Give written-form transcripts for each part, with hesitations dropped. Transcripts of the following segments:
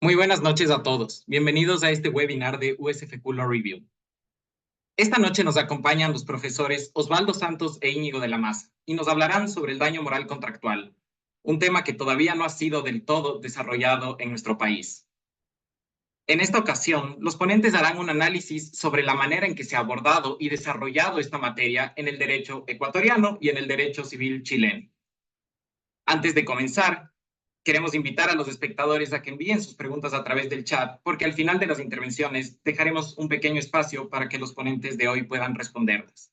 Muy buenas noches a todos. Bienvenidos a este webinar de USFQ Law Review. Esta noche nos acompañan los profesores Osvaldo Santos e Íñigo de la Maza y nos hablarán sobre el daño moral contractual, un tema que todavía no ha sido del todo desarrollado en nuestro país. En esta ocasión, los ponentes harán un análisis sobre la manera en que se ha abordado y desarrollado esta materia en el derecho ecuatoriano y en el derecho civil chileno. Antes de comenzar, queremos invitar a los espectadores a que envíen sus preguntas a través del chat, porque al final de las intervenciones dejaremos un pequeño espacio para que los ponentes de hoy puedan responderlas.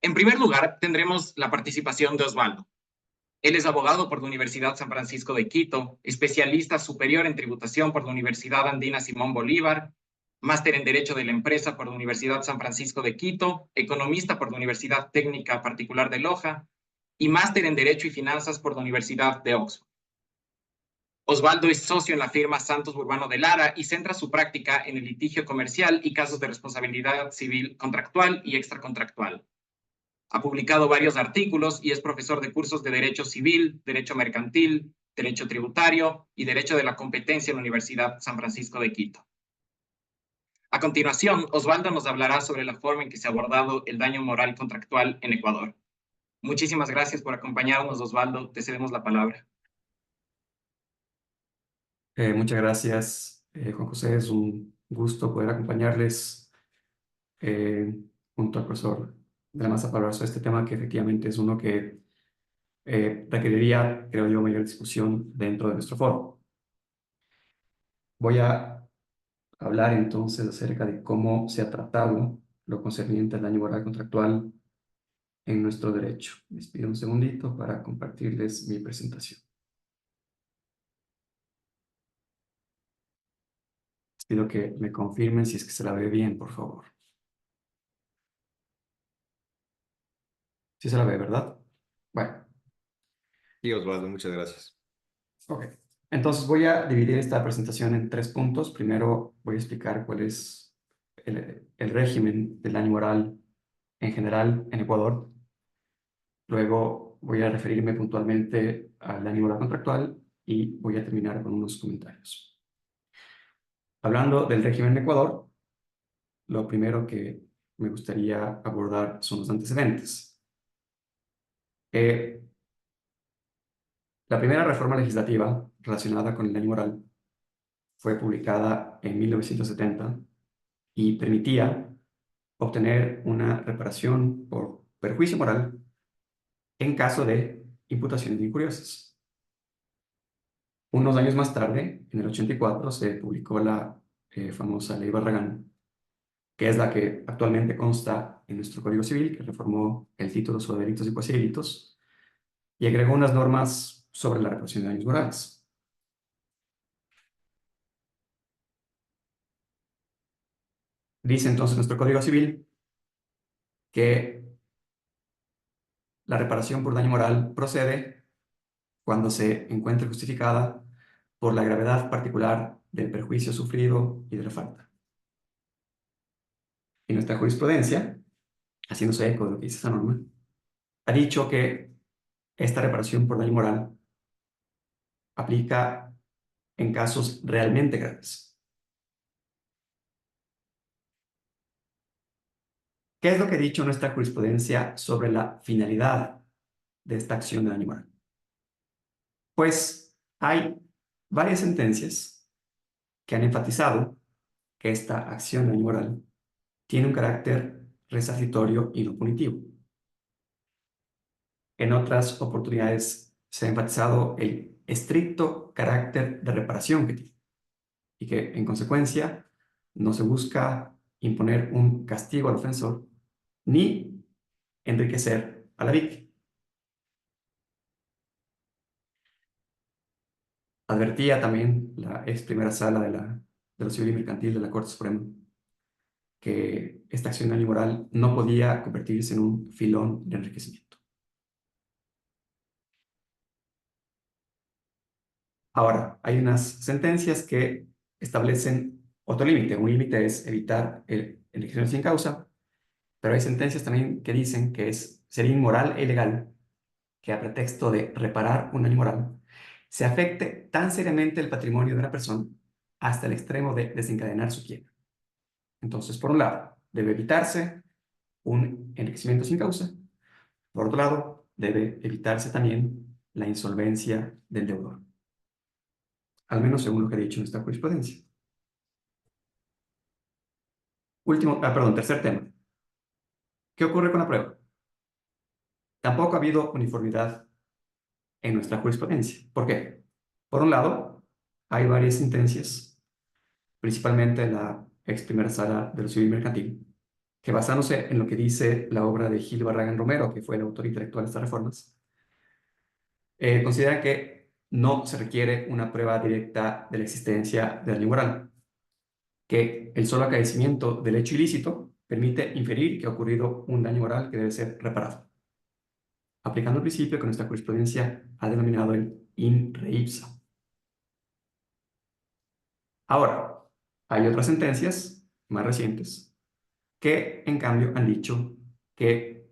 En primer lugar, tendremos la participación de Osvaldo. Él es abogado por la Universidad San Francisco de Quito, especialista superior en tributación por la Universidad Andina Simón Bolívar, máster en Derecho de la Empresa por la Universidad San Francisco de Quito, economista por la Universidad Técnica Particular de Loja y máster en Derecho y Finanzas por la Universidad de Oxford. Osvaldo es socio en la firma Santos Burbano de Lara y centra su práctica en el litigio comercial y casos de responsabilidad civil contractual y extracontractual. Ha publicado varios artículos y es profesor de cursos de Derecho Civil, Derecho Mercantil, Derecho Tributario y Derecho de la Competencia en la Universidad San Francisco de Quito. A continuación, Osvaldo nos hablará sobre la forma en que se ha abordado el daño moral contractual en Ecuador. Muchísimas gracias por acompañarnos, Osvaldo. Te cedemos la palabra. Muchas gracias, Juan José. Es un gusto poder acompañarles eh, junto al profesor de la Maza para hablar sobre este tema que efectivamente es uno que requeriría, creo yo, mayor discusión dentro de nuestro foro. Voy a hablar entonces acerca de cómo se ha tratado lo concerniente al daño moral contractual en nuestro derecho. Les pido un segundito para compartirles mi presentación. Les pido que me confirmen si es que se la ve bien, por favor. Sí se la ve, ¿verdad? Bueno. Sí, Osvaldo, muchas gracias. Ok. Entonces voy a dividir esta presentación en tres puntos. Primero voy a explicar cuál es el régimen del daño moral en general en Ecuador. Luego voy a referirme puntualmente al daño moral contractual y voy a terminar con unos comentarios. Hablando del régimen en Ecuador, lo primero que me gustaría abordar son los antecedentes. La primera reforma legislativa relacionada con el daño moral fue publicada en 1970 y permitía obtener una reparación por perjuicio moral en caso de imputaciones injuriosas. Unos años más tarde, en el 84, se publicó la famosa Ley Barragán, que es la que actualmente consta en nuestro Código Civil, que reformó el título sobre delitos y cuasi delitos, y agregó unas normas sobre la reparación de daños morales. Dice entonces nuestro Código Civil que la reparación por daño moral procede cuando se encuentre justificada por la gravedad particular del perjuicio sufrido y de la falta. Y nuestra jurisprudencia, haciéndose eco de lo que dice esa norma, ha dicho que esta reparación por daño moral aplica en casos realmente graves. ¿Qué es lo que ha dicho nuestra jurisprudencia sobre la finalidad de esta acción de daño moral? Pues hay varias sentencias que han enfatizado que esta acción de daño moral tiene un carácter resarcitorio y no punitivo. En otras oportunidades se ha enfatizado el estricto carácter de reparación que tiene y que, en consecuencia, no se busca imponer un castigo al ofensor ni enriquecer a la víctima. Advertía también la ex primera sala de lo civil y mercantil de la Corte Suprema que esta acción de daño moral no podía convertirse en un filón de enriquecimiento. Ahora, hay unas sentencias que establecen otro límite. Un límite es evitar el enriquecimiento sin causa, pero hay sentencias también que dicen que sería inmoral e ilegal que a pretexto de reparar un daño moral se afecte tan seriamente el patrimonio de una persona hasta el extremo de desencadenar su quiebra. Entonces, por un lado, debe evitarse un enriquecimiento sin causa. Por otro lado, debe evitarse también la insolvencia del deudor, al menos según lo que he dicho en esta jurisprudencia. Tercer tema. ¿Qué ocurre con la prueba? Tampoco ha habido uniformidad en nuestra jurisprudencia. ¿Por qué? Por un lado, hay varias sentencias, principalmente la ex primera sala de lo civil mercantil, que basándose en lo que dice la obra de Gil Barragán Romero, que fue el autor intelectual de estas reformas, considera que no se requiere una prueba directa de la existencia de daño moral, que el solo acaecimiento del hecho ilícito permite inferir que ha ocurrido un daño moral que debe ser reparado, aplicando el principio que nuestra jurisprudencia ha denominado el in re ipsa. Ahora, hay otras sentencias más recientes que, en cambio, han dicho que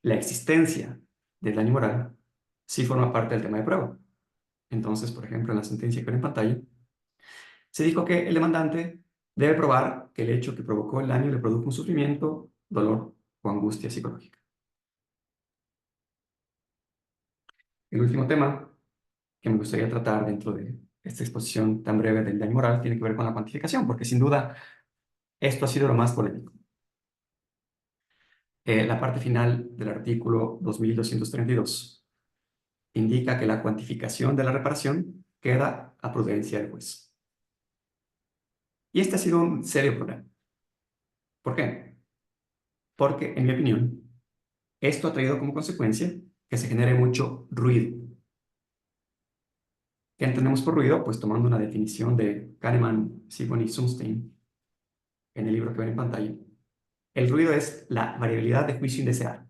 la existencia del daño moral sí forma parte del tema de prueba. Entonces, por ejemplo, en la sentencia que ven en pantalla, se dijo que el demandante debe probar que el hecho que provocó el daño le produjo un sufrimiento, dolor o angustia psicológica. El último tema que me gustaría tratar dentro de esta exposición tan breve del daño moral tiene que ver con la cuantificación, porque sin duda esto ha sido lo más polémico. La parte final del artículo 2232 indica que la cuantificación de la reparación queda a prudencia del juez. Y este ha sido un serio problema. ¿Por qué? Porque, en mi opinión, esto ha traído como consecuencia que se genere mucho ruido. ¿Qué entendemos por ruido? Pues tomando una definición de Kahneman, Sibon y Sunstein en el libro que ven en pantalla. El ruido es la variabilidad de juicio indeseada.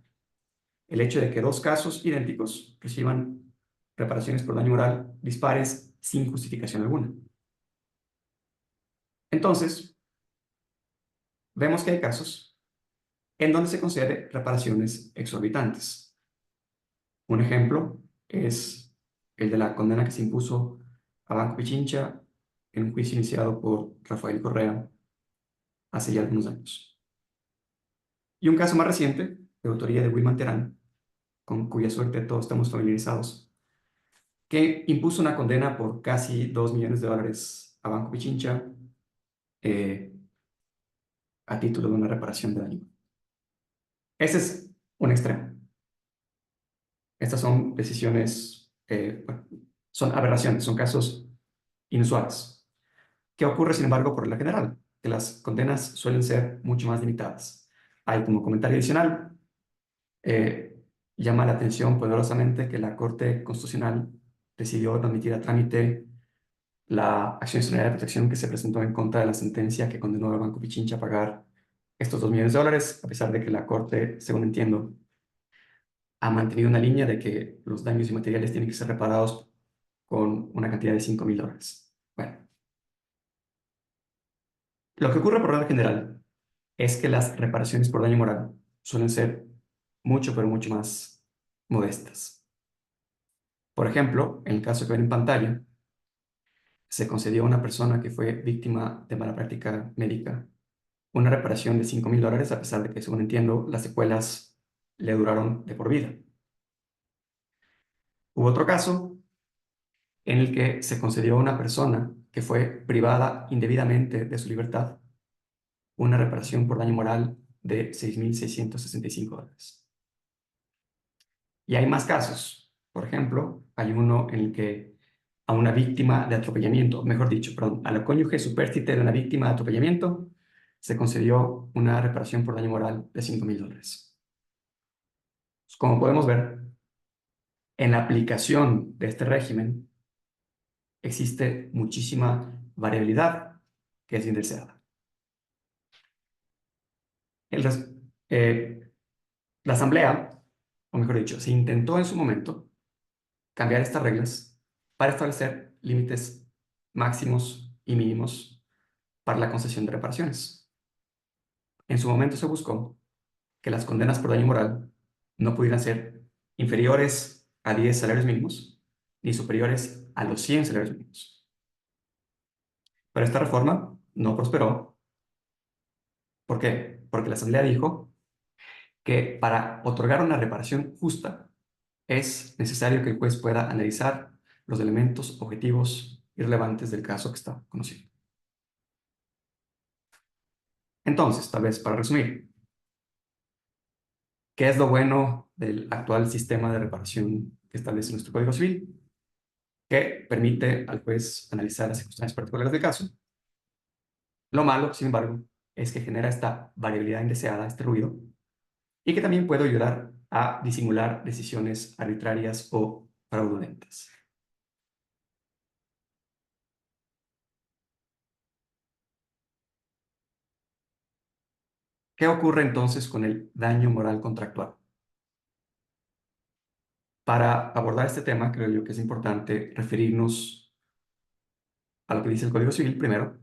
El hecho de que dos casos idénticos reciban reparaciones por daño moral dispares sin justificación alguna. Entonces, vemos que hay casos en donde se concede reparaciones exorbitantes. Un ejemplo es el de la condena que se impuso a Banco Pichincha en un juicio iniciado por Rafael Correa hace ya algunos años. Y un caso más reciente, de autoría de Wilman Terán, con cuya suerte todos estamos familiarizados, que impuso una condena por casi $2 millones a Banco Pichincha a título de una reparación de daño. Ese es un extremo. Estas son decisiones, son aberraciones, son casos inusuales. ¿Qué ocurre, sin embargo, por regla general? Que las condenas suelen ser mucho más limitadas. Hay como comentario adicional, llama la atención poderosamente que la Corte Constitucional decidió no admitir a trámite la acción extraordinaria de protección que se presentó en contra de la sentencia que condenó al Banco Pichincha a pagar estos $2 millones, a pesar de que la Corte, según entiendo, ha mantenido una línea de que los daños inmateriales tienen que ser reparados con una cantidad de $5.000. Bueno, lo que ocurre por regla general es que las reparaciones por daño moral suelen ser mucho, pero mucho más modestas. Por ejemplo, en el caso que ven en pantalla, se concedió a una persona que fue víctima de mala práctica médica una reparación de $5.000, a pesar de que, según entiendo, las secuelas le duraron de por vida. Hubo otro caso en el que se concedió a una persona que fue privada indebidamente de su libertad una reparación por daño moral de $6.665. Y hay más casos. Por ejemplo, hay uno en el que a una víctima de atropellamiento, mejor dicho, perdón, a la cónyuge supérstite de una víctima de atropellamiento, se concedió una reparación por daño moral de $5.000. Como podemos ver, en la aplicación de este régimen existe muchísima variabilidad que es indeseada. La Asamblea, o mejor dicho, se intentó en su momento cambiar estas reglas para establecer límites máximos y mínimos para la concesión de reparaciones. En su momento se buscó que las condenas por daño moral no pudieran ser inferiores a 10 salarios mínimos ni superiores a los 100 salarios mínimos. Pero esta reforma no prosperó. ¿Por qué? Porque la Asamblea dijo que para otorgar una reparación justa es necesario que el juez pueda analizar los elementos objetivos y relevantes del caso que está conocido. Entonces, tal vez para resumir, ¿qué es lo bueno del actual sistema de reparación que establece nuestro Código Civil? Que permite al juez analizar las circunstancias particulares del caso. Lo malo, sin embargo, es que genera esta variabilidad indeseada, este ruido, y que también puede ayudar a disimular decisiones arbitrarias o fraudulentas. ¿Qué ocurre entonces con el daño moral contractual? Para abordar este tema, creo yo que es importante referirnos a lo que dice el Código Civil primero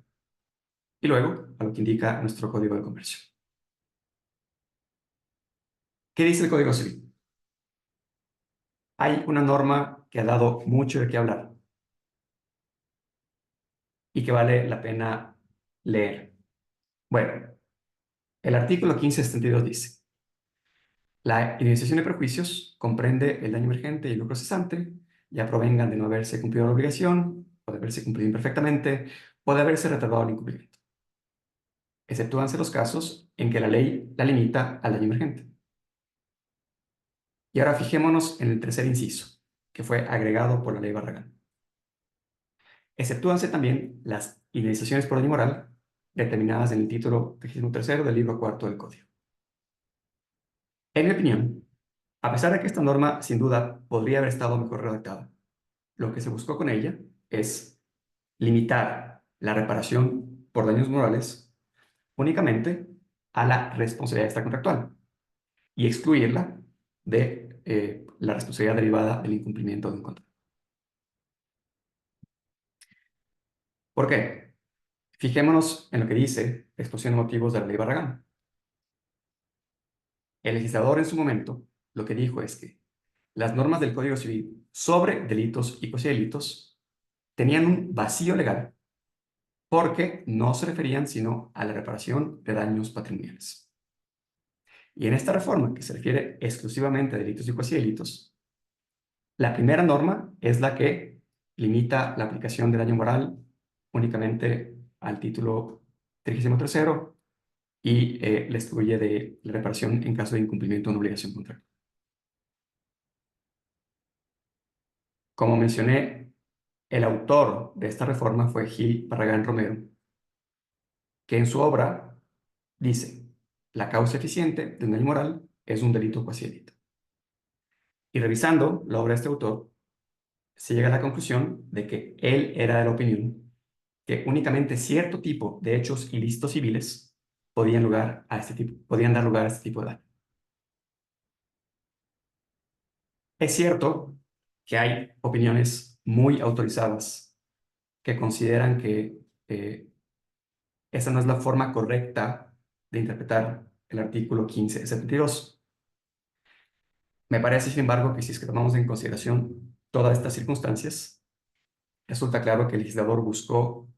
y luego a lo que indica nuestro Código de Comercio. ¿Qué dice el Código Civil? Hay una norma que ha dado mucho de qué hablar y que vale la pena leer. Bueno, el artículo 1572 dice: la indemnización de perjuicios comprende el daño emergente y el lucro cesante, ya provengan de no haberse cumplido la obligación, o de haberse cumplido imperfectamente, o de haberse retardado el incumplimiento. Exceptúanse los casos en que la ley la limita al daño emergente. Y ahora fijémonos en el tercer inciso, que fue agregado por la ley Barragán. Exceptúanse también las indemnizaciones por daño moral determinadas en el título 33 del libro cuarto del Código. En mi opinión, a pesar de que esta norma sin duda podría haber estado mejor redactada, lo que se buscó con ella es limitar la reparación por daños morales únicamente a la responsabilidad extracontractual y excluirla de la responsabilidad derivada del incumplimiento de un contrato. ¿Por qué? Fijémonos en lo que dice la exposición de motivos de la ley Barragán. El legislador en su momento lo que dijo es que las normas del Código Civil sobre delitos y cuasidelitos tenían un vacío legal porque no se referían sino a la reparación de daños patrimoniales. Y en esta reforma, que se refiere exclusivamente a delitos y cuasidelitos, la primera norma es la que limita la aplicación del daño moral únicamente al título 33 y le excluye de la reparación en caso de incumplimiento de una obligación contractual. Como mencioné, el autor de esta reforma fue Gil Barragán Romero, que en su obra dice: la causa eficiente de un daño moral es un delito cuasi-delito. Y revisando la obra de este autor, se llega a la conclusión de que él era de la opinión que únicamente cierto tipo de hechos ilícitos civiles podían dar lugar a este tipo de daño. Es cierto que hay opiniones muy autorizadas que consideran que esa no es la forma correcta de interpretar el artículo 1572. Me parece, sin embargo, que si es que tomamos en consideración todas estas circunstancias, resulta claro que el legislador buscó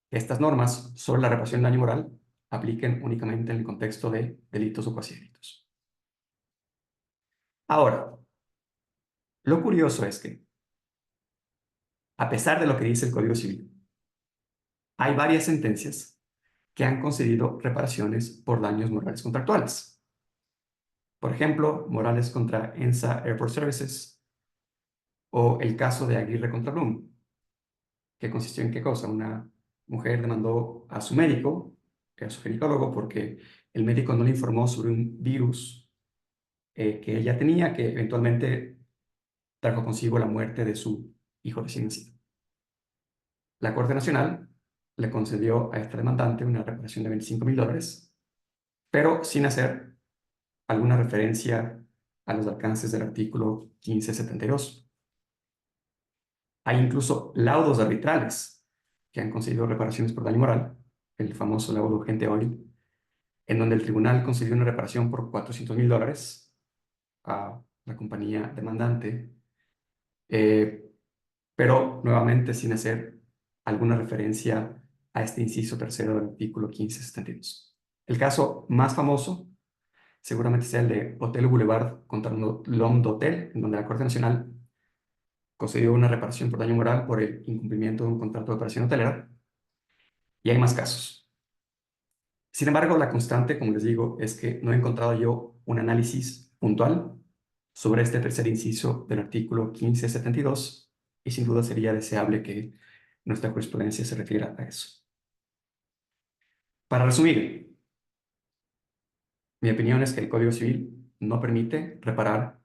que estas normas sobre la reparación de daño moral apliquen únicamente en el contexto de delitos o cuasidelitos. Ahora, lo curioso es que, a pesar de lo que dice el Código Civil, hay varias sentencias que han concedido reparaciones por daños morales contractuales. Por ejemplo, Morales contra ENSA Airport Services o el caso de Aguirre contra Bloom, que consistió en qué cosa. Una mujer demandó a su médico, a su ginecólogo, porque el médico no le informó sobre un virus que ella tenía, que eventualmente trajo consigo la muerte de su hijo recién nacido. La Corte Nacional le concedió a esta demandante una reparación de $25,000, pero sin hacer alguna referencia a los alcances del artículo 1572. Hay incluso laudos arbitrales que han concedido reparaciones por daño moral, el famoso laudo Gente Oil, en donde el tribunal concedió una reparación por $400,000 a la compañía demandante, pero nuevamente sin hacer alguna referencia a este inciso tercero del artículo 1572. El caso más famoso seguramente sea el de Hotel Boulevard contra L'Homme d'Hotel, en donde la Corte Nacional concedió una reparación por daño moral por el incumplimiento de un contrato de operación hotelera, y hay más casos. Sin embargo, la constante, como les digo, es que no he encontrado yo un análisis puntual sobre este tercer inciso del artículo 1572, y sin duda sería deseable que nuestra jurisprudencia se refiera a eso. Para resumir, mi opinión es que el Código Civil no permite reparar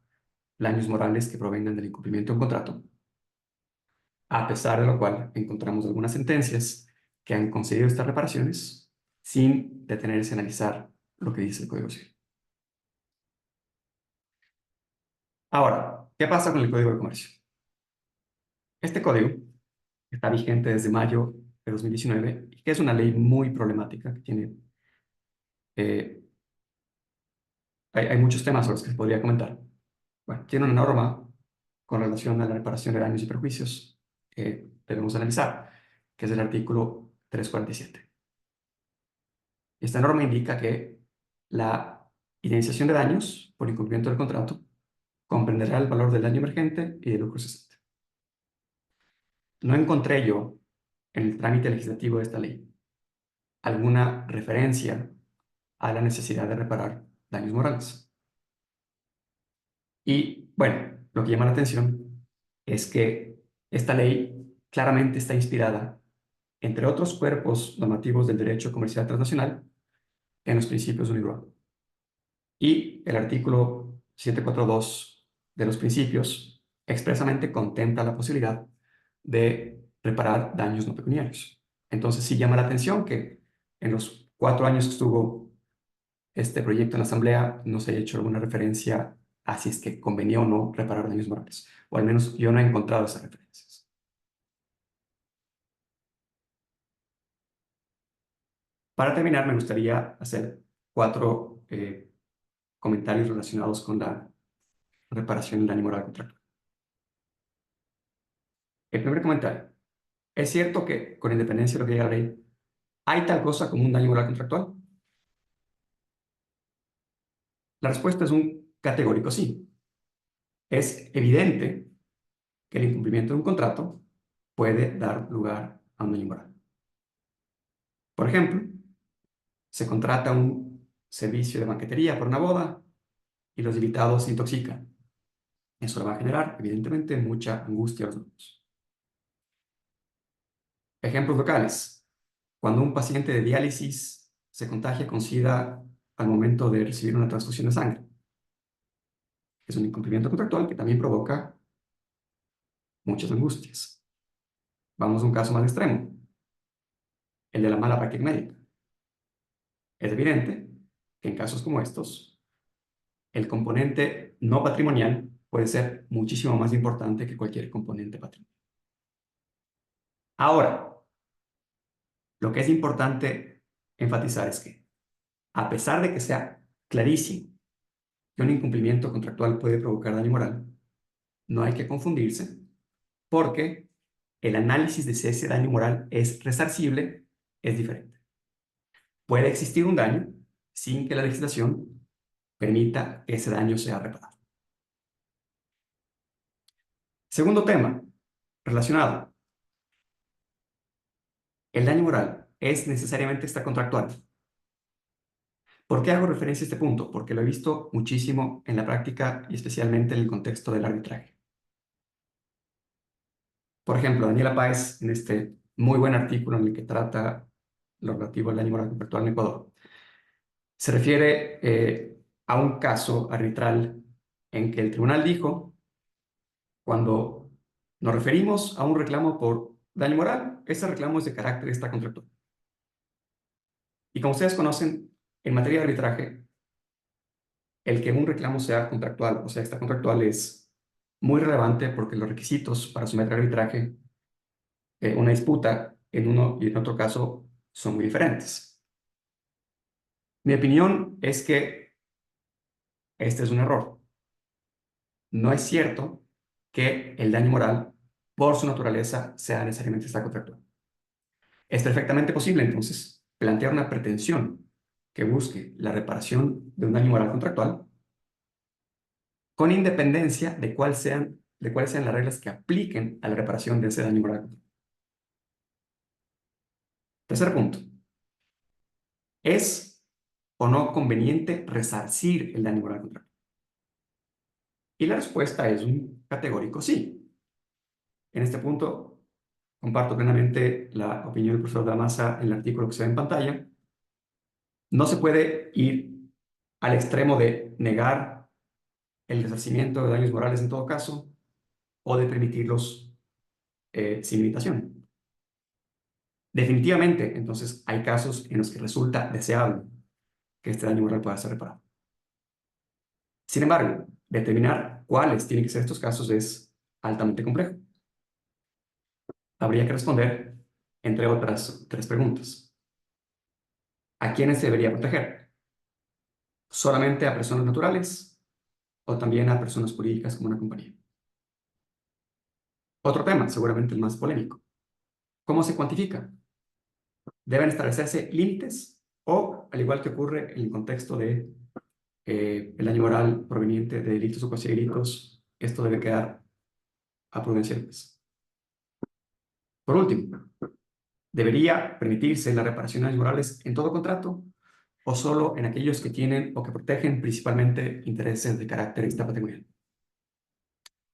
daños morales que provengan del incumplimiento de un contrato, a pesar de lo cual encontramos algunas sentencias que han concedido estas reparaciones sin detenerse a analizar lo que dice el Código Civil. Ahora, ¿qué pasa con el Código de Comercio? Este código está vigente desde mayo de 2019 y que es una ley muy problemática que tiene... hay muchos temas sobre los que se podría comentar. Bueno, tiene una norma con relación a la reparación de daños y perjuicios que debemos analizar, que es el artículo 347. Esta norma indica que la indemnización de daños por incumplimiento del contrato comprenderá el valor del daño emergente y del lucro cesante. No encontré yo en el trámite legislativo de esta ley alguna referencia a la necesidad de reparar daños morales. Y bueno, lo que llama la atención es que esta ley claramente está inspirada, entre otros cuerpos normativos del derecho comercial transnacional, en los principios de UNIDROIT. Y el artículo 742 de los principios expresamente contempla la posibilidad de reparar daños no pecuniarios. Entonces sí llama la atención que en los 4 años que estuvo este proyecto en la Asamblea no se haya hecho alguna referencia a si es que convenía o no reparar daños morales. O al menos yo no he encontrado esas referencias. Para terminar, me gustaría hacer 4 comentarios relacionados con la reparación del daño moral contractual. El primer comentario. ¿Es cierto que, con independencia de lo que diga la ley, hay tal cosa como un daño moral contractual? La respuesta es un categórico sí. Es evidente que el incumplimiento de un contrato puede dar lugar a un daño moral. Por ejemplo, se contrata un servicio de banquetería para una boda y los invitados se intoxican. Eso le va a generar, evidentemente, mucha angustia a los grupos. Ejemplos locales. Cuando un paciente de diálisis se contagia con SIDA al momento de recibir una transfusión de sangre. Es un incumplimiento contractual que también provoca muchas angustias. Vamos a un caso más extremo, el de la mala práctica médica. Es evidente que en casos como estos, el componente no patrimonial puede ser muchísimo más importante que cualquier componente patrimonial. Ahora, lo que es importante enfatizar es que, a pesar de que sea clarísimo que un incumplimiento contractual puede provocar daño moral, no hay que confundirse, porque el análisis de si ese daño moral es resarcible es diferente. Puede existir un daño sin que la legislación permita que ese daño sea reparado. Segundo tema relacionado. ¿El daño moral es necesariamente extracontractual? ¿Por qué hago referencia a este punto? Porque lo he visto muchísimo en la práctica y especialmente en el contexto del arbitraje. Por ejemplo, Daniela Páez, en este muy buen artículo en el que trata lo relativo al daño moral contractual en Ecuador, se refiere a un caso arbitral en que el tribunal dijo, cuando nos referimos a un reclamo por daño moral, ese reclamo es de carácter extracontractual. Y como ustedes conocen, en materia de arbitraje, el que un reclamo sea contractual o sea extracontractual es muy relevante porque los requisitos para someter a arbitraje una disputa en uno y en otro caso son muy diferentes. Mi opinión es que este es un error. No es cierto que el daño moral por su naturaleza, sea necesariamente esta contractual. Es perfectamente posible, entonces, plantear una pretensión que busque la reparación de un daño moral contractual con independencia de cuáles sean las reglas que apliquen a la reparación de ese daño moral contractual. Tercer punto. ¿Es o no conveniente resarcir el daño moral contractual? Y la respuesta es un categórico sí. En este punto, comparto plenamente la opinión del profesor Damasa en el artículo que se ve en pantalla. No se puede ir al extremo de negar el resarcimiento de daños morales en todo caso o de permitirlos sin limitación. Definitivamente, entonces, hay casos en los que resulta deseable que este daño moral pueda ser reparado. Sin embargo, determinar cuáles tienen que ser estos casos es altamente complejo. Habría que responder, entre otras, 3 preguntas. ¿A quiénes se debería proteger? ¿Solamente a personas naturales o también a personas jurídicas como una compañía? Otro tema, seguramente el más polémico. ¿Cómo se cuantifica? ¿Deben establecerse límites o, al igual que ocurre en el contexto de el daño moral proveniente de delitos o cuasi delitos, esto debe quedar a prudencia del juez? Por último, ¿debería permitirse la reparación de daños morales en todo contrato o solo en aquellos que tienen o que protegen principalmente intereses de carácter extrapatrimonial?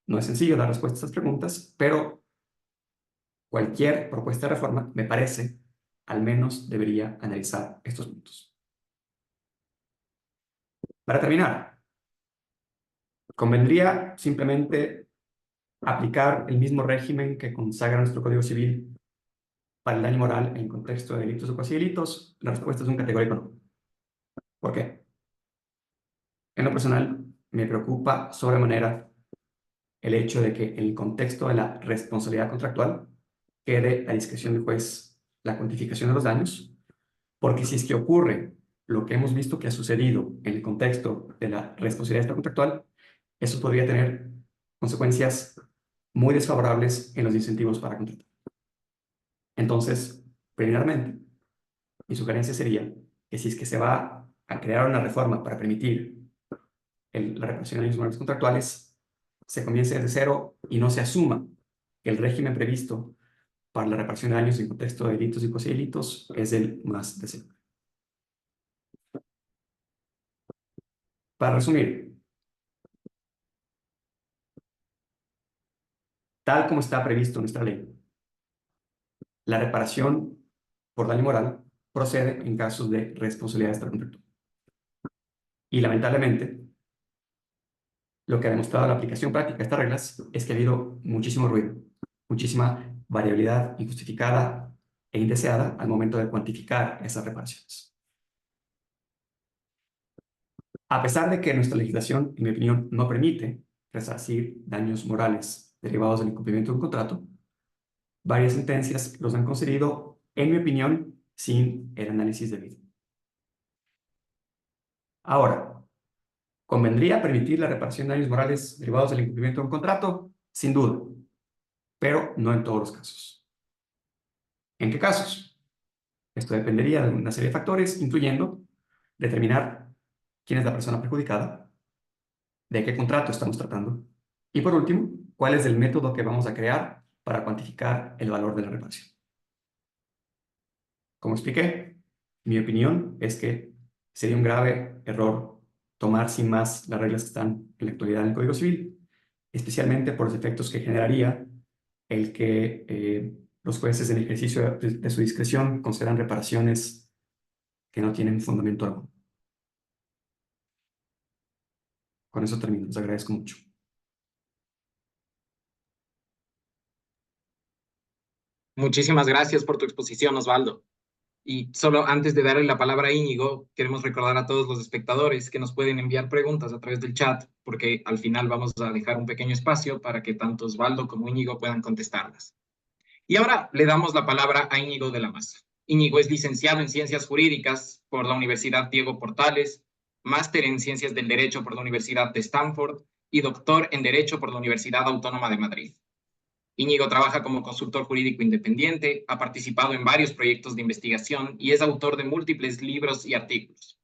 No es sencillo dar respuesta a estas preguntas, pero cualquier propuesta de reforma, me parece, al menos debería analizar estos puntos. Para terminar, convendría simplemente aplicar el mismo régimen que consagra nuestro Código Civil para el daño moral en contexto de delitos o cuasi delitos. La respuesta es un categórico no. ¿Por qué? En lo personal, me preocupa sobremanera el hecho de que en el contexto de la responsabilidad contractual quede a discreción del juez la cuantificación de los daños, porque si es que ocurre lo que hemos visto que ha sucedido en el contexto de la responsabilidad contractual, eso podría tener consecuencias muy desfavorables en los incentivos para contratar. Entonces, preliminarmente, mi sugerencia sería que si es que se va a crear una reforma para permitir la reparación de daños morales contractuales, se comience desde cero y no se asuma que el régimen previsto para la reparación de daños en contexto de delitos y cuasi delitos es el más deseable. Para resumir, tal como está previsto en nuestra ley, la reparación por daño moral procede en casos de responsabilidad extracontractual. Y lamentablemente, lo que ha demostrado la aplicación práctica de estas reglas es que ha habido muchísimo ruido, muchísima variabilidad injustificada e indeseada al momento de cuantificar esas reparaciones. A pesar de que nuestra legislación, en mi opinión, no permite resarcir daños morales derivados del incumplimiento de un contrato, varias sentencias los han concedido, en mi opinión, sin el análisis debido. Ahora, ¿convendría permitir la reparación de daños morales derivados del incumplimiento de un contrato? Sin duda, pero no en todos los casos. ¿En qué casos? Esto dependería de una serie de factores, incluyendo determinar quién es la persona perjudicada, de qué contrato estamos tratando, y por último, cuál es el método que vamos a crear para cuantificar el valor de la reparación. Como expliqué, mi opinión es que sería un grave error tomar sin más las reglas que están en la actualidad en el Código Civil, especialmente por los efectos que generaría el que los jueces en ejercicio de su discreción consideran reparaciones que no tienen fundamento alguno. Con eso termino. Les agradezco mucho. Muchísimas gracias por tu exposición, Osvaldo. Y solo antes de darle la palabra a Íñigo, queremos recordar a todos los espectadores que nos pueden enviar preguntas a través del chat, porque al final vamos a dejar un pequeño espacio para que tanto Osvaldo como Íñigo puedan contestarlas. Y ahora le damos la palabra a Íñigo de la Maza. Íñigo es licenciado en Ciencias Jurídicas por la Universidad Diego Portales, máster en Ciencias del Derecho por la Universidad de Stanford y doctor en Derecho por la Universidad Autónoma de Madrid. Íñigo trabaja como consultor jurídico independiente, ha participado en varios proyectos de investigación y es autor de múltiples libros y artículos.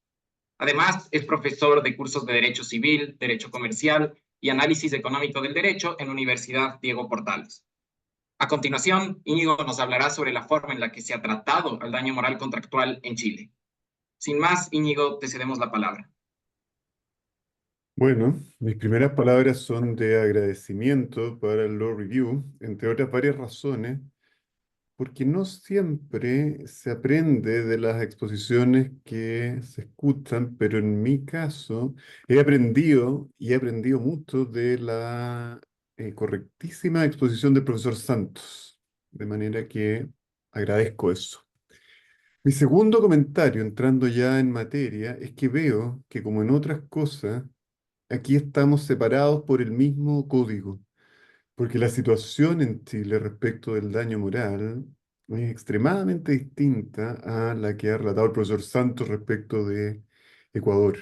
Además, es profesor de cursos de Derecho Civil, Derecho Comercial y Análisis Económico del Derecho en la Universidad Diego Portales. A continuación, Íñigo nos hablará sobre la forma en la que se ha tratado al daño moral contractual en Chile. Sin más, Íñigo, te cedemos la palabra. Bueno, mis primeras palabras son de agradecimiento para el Law Review, entre otras varias razones, porque no siempre se aprende de las exposiciones que se escuchan, pero en mi caso he aprendido y he aprendido mucho de la correctísima exposición del profesor Santos, de manera que agradezco eso. Mi segundo comentario, entrando ya en materia, es que veo que como en otras cosas, aquí estamos separados por el mismo código, porque la situación en Chile respecto del daño moral es extremadamente distinta a la que ha relatado el profesor Santos respecto de Ecuador.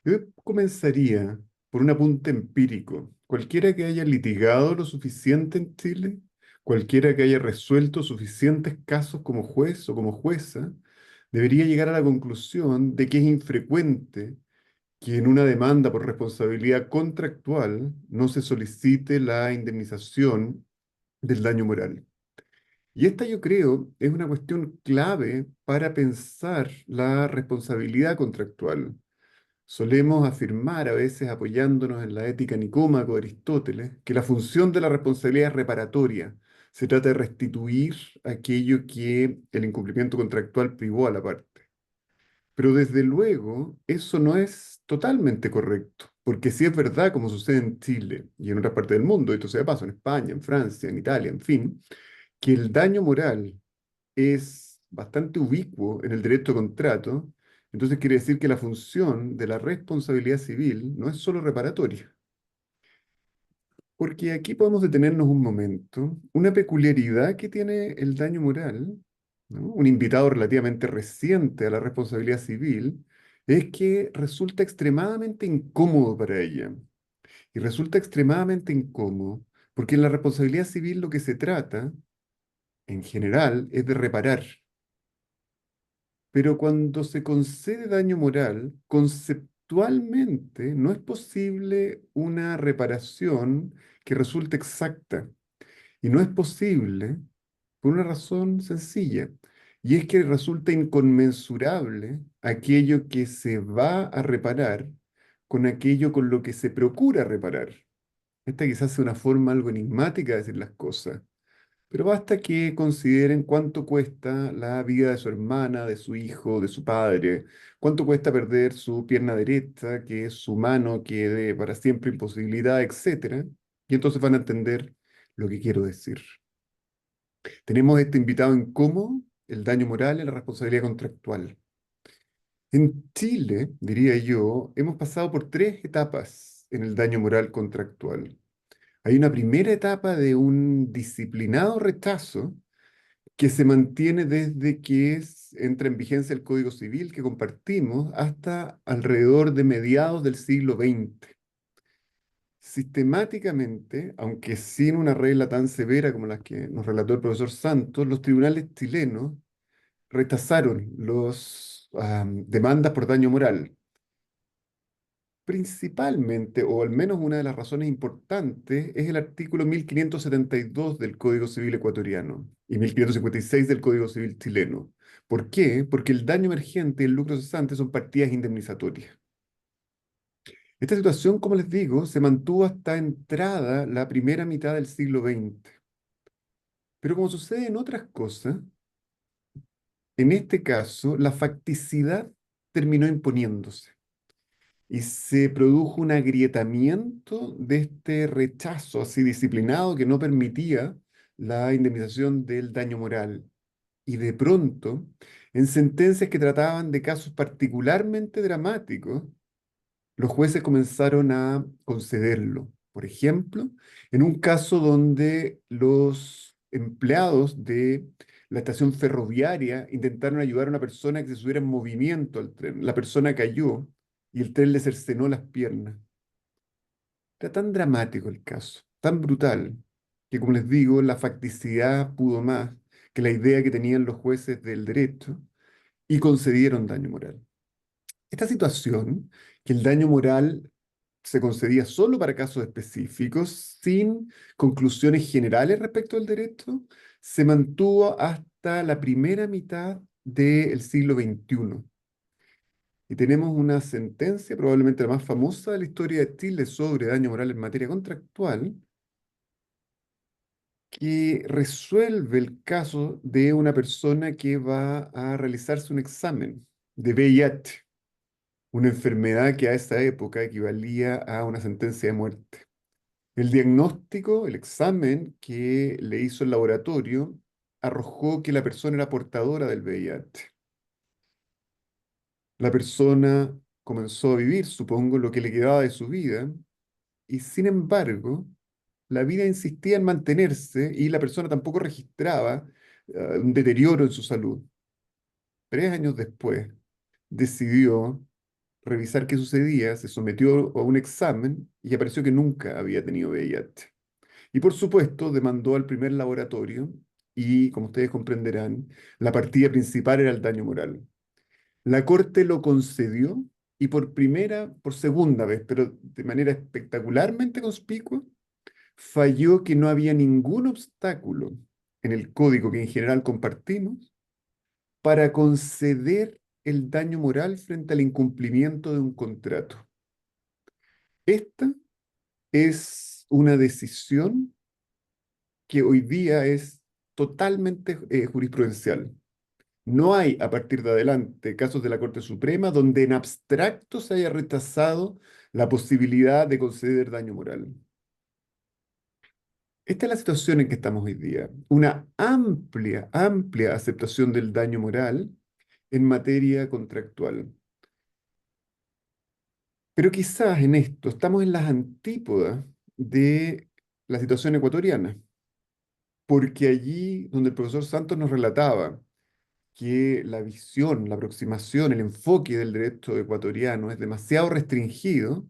Yo comenzaría por un apunte empírico. Cualquiera que haya litigado lo suficiente en Chile, cualquiera que haya resuelto suficientes casos como juez o como jueza, debería llegar a la conclusión de que es infrecuente que en una demanda por responsabilidad contractual no se solicite la indemnización del daño moral. Y esta yo creo es una cuestión clave para pensar la responsabilidad contractual. Solemos afirmar, a veces apoyándonos en la ética nicómaco de Aristóteles, que la función de la responsabilidad es reparatoria. Se trata de restituir aquello que el incumplimiento contractual privó a la parte. Pero desde luego, eso no es totalmente correcto, porque si es verdad, como sucede en Chile y en otras partes del mundo, esto se da paso en España, en Francia, en Italia, en fin, que el daño moral es bastante ubicuo en el derecho de contrato, entonces quiere decir que la función de la responsabilidad civil no es solo reparatoria. Porque aquí podemos detenernos un momento. Una peculiaridad que tiene el daño moral, ¿no? Un invitado relativamente reciente a la responsabilidad civil, es que resulta extremadamente incómodo para ella. Y resulta extremadamente incómodo porque en la responsabilidad civil lo que se trata, en general, es de reparar. Pero cuando se concede daño moral, conceptualmente no es posible una reparación que resulte exacta. Y no es posible por una razón sencilla, y es que resulta inconmensurable aquello que se va a reparar con aquello con lo que se procura reparar. Esta quizás sea una forma algo enigmática de decir las cosas, pero basta que consideren cuánto cuesta la vida de su hermana, de su hijo, de su padre, cuánto cuesta perder su pierna derecha, que su mano quede para siempre imposibilidad, etcétera, y entonces van a entender lo que quiero decir. Tenemos este invitado incómodo, el daño moral y la responsabilidad contractual. En Chile, diría yo, hemos pasado por tres etapas en el daño moral contractual. Hay una primera etapa de un disciplinado rechazo que se mantiene desde que entra en vigencia el Código Civil que compartimos hasta alrededor de mediados del siglo XX. Sistemáticamente, aunque sin una regla tan severa como las que nos relató el profesor Santos, los tribunales chilenos rechazaron las demandas por daño moral. Principalmente, o al menos una de las razones importantes, es el artículo 1572 del Código Civil ecuatoriano y 1556 del Código Civil chileno. ¿Por qué? Porque el daño emergente y el lucro cesante son partidas indemnizatorias. Esta situación, como les digo, se mantuvo hasta entrada la primera mitad del siglo XX. Pero como sucede en otras cosas, en este caso, la facticidad terminó imponiéndose y se produjo un agrietamiento de este rechazo así disciplinado que no permitía la indemnización del daño moral. Y de pronto, en sentencias que trataban de casos particularmente dramáticos, los jueces comenzaron a concederlo. Por ejemplo, en un caso donde los empleados de la estación ferroviaria intentaron ayudar a una persona que se subiera en movimiento al tren. La persona cayó y el tren le cercenó las piernas. Era tan dramático el caso, tan brutal, que, como les digo, la facticidad pudo más que la idea que tenían los jueces del derecho y concedieron daño moral. Esta situación, que el daño moral se concedía solo para casos específicos, sin conclusiones generales respecto al derecho, se mantuvo hasta la primera mitad del siglo XXI. Y tenemos una sentencia, probablemente la más famosa de la historia de Chile, sobre daño moral en materia contractual, que resuelve el caso de una persona que va a realizarse un examen de VIH, una enfermedad que a esa época equivalía a una sentencia de muerte. El diagnóstico, el examen que le hizo el laboratorio, arrojó que la persona era portadora del VIH. La persona comenzó a vivir, supongo, lo que le quedaba de su vida, y sin embargo, la vida insistía en mantenerse y la persona tampoco registraba un deterioro en su salud. 3 años después, decidió revisar qué sucedía, se sometió a un examen y apareció que nunca había tenido VIH. Y por supuesto, demandó al primer laboratorio y, como ustedes comprenderán, la partida principal era el daño moral. La Corte lo concedió y por segunda vez, pero de manera espectacularmente conspicua, falló que no había ningún obstáculo en el código que en general compartimos para conceder el daño moral frente al incumplimiento de un contrato. Esta es una decisión que hoy día es totalmente jurisprudencial. No hay, a partir de adelante, casos de la Corte Suprema donde en abstracto se haya rechazado la posibilidad de conceder daño moral. Esta es la situación en que estamos hoy día. Una amplia, amplia aceptación del daño moral en materia contractual. Pero quizás en esto estamos en las antípodas de la situación ecuatoriana, porque allí donde el profesor Santos nos relataba que la visión, la aproximación, el enfoque del derecho ecuatoriano es demasiado restringido,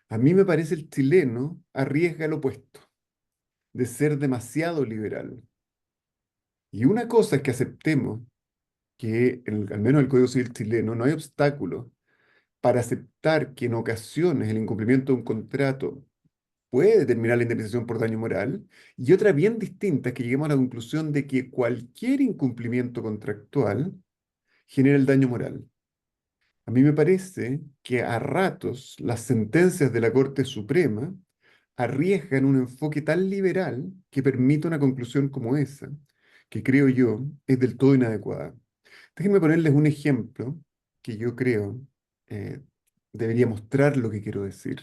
a mí me parece el chileno arriesga el opuesto, de ser demasiado liberal. Y una cosa es que aceptemos que, al menos en el Código Civil chileno, no hay obstáculo para aceptar que en ocasiones el incumplimiento de un contrato puede determinar la indemnización por daño moral, y otra bien distinta es que lleguemos a la conclusión de que cualquier incumplimiento contractual genera el daño moral. A mí me parece que a ratos las sentencias de la Corte Suprema arriesgan un enfoque tan liberal que permite una conclusión como esa, que creo yo es del todo inadecuada. Déjenme ponerles un ejemplo que yo creo eh, debería mostrar lo que quiero decir.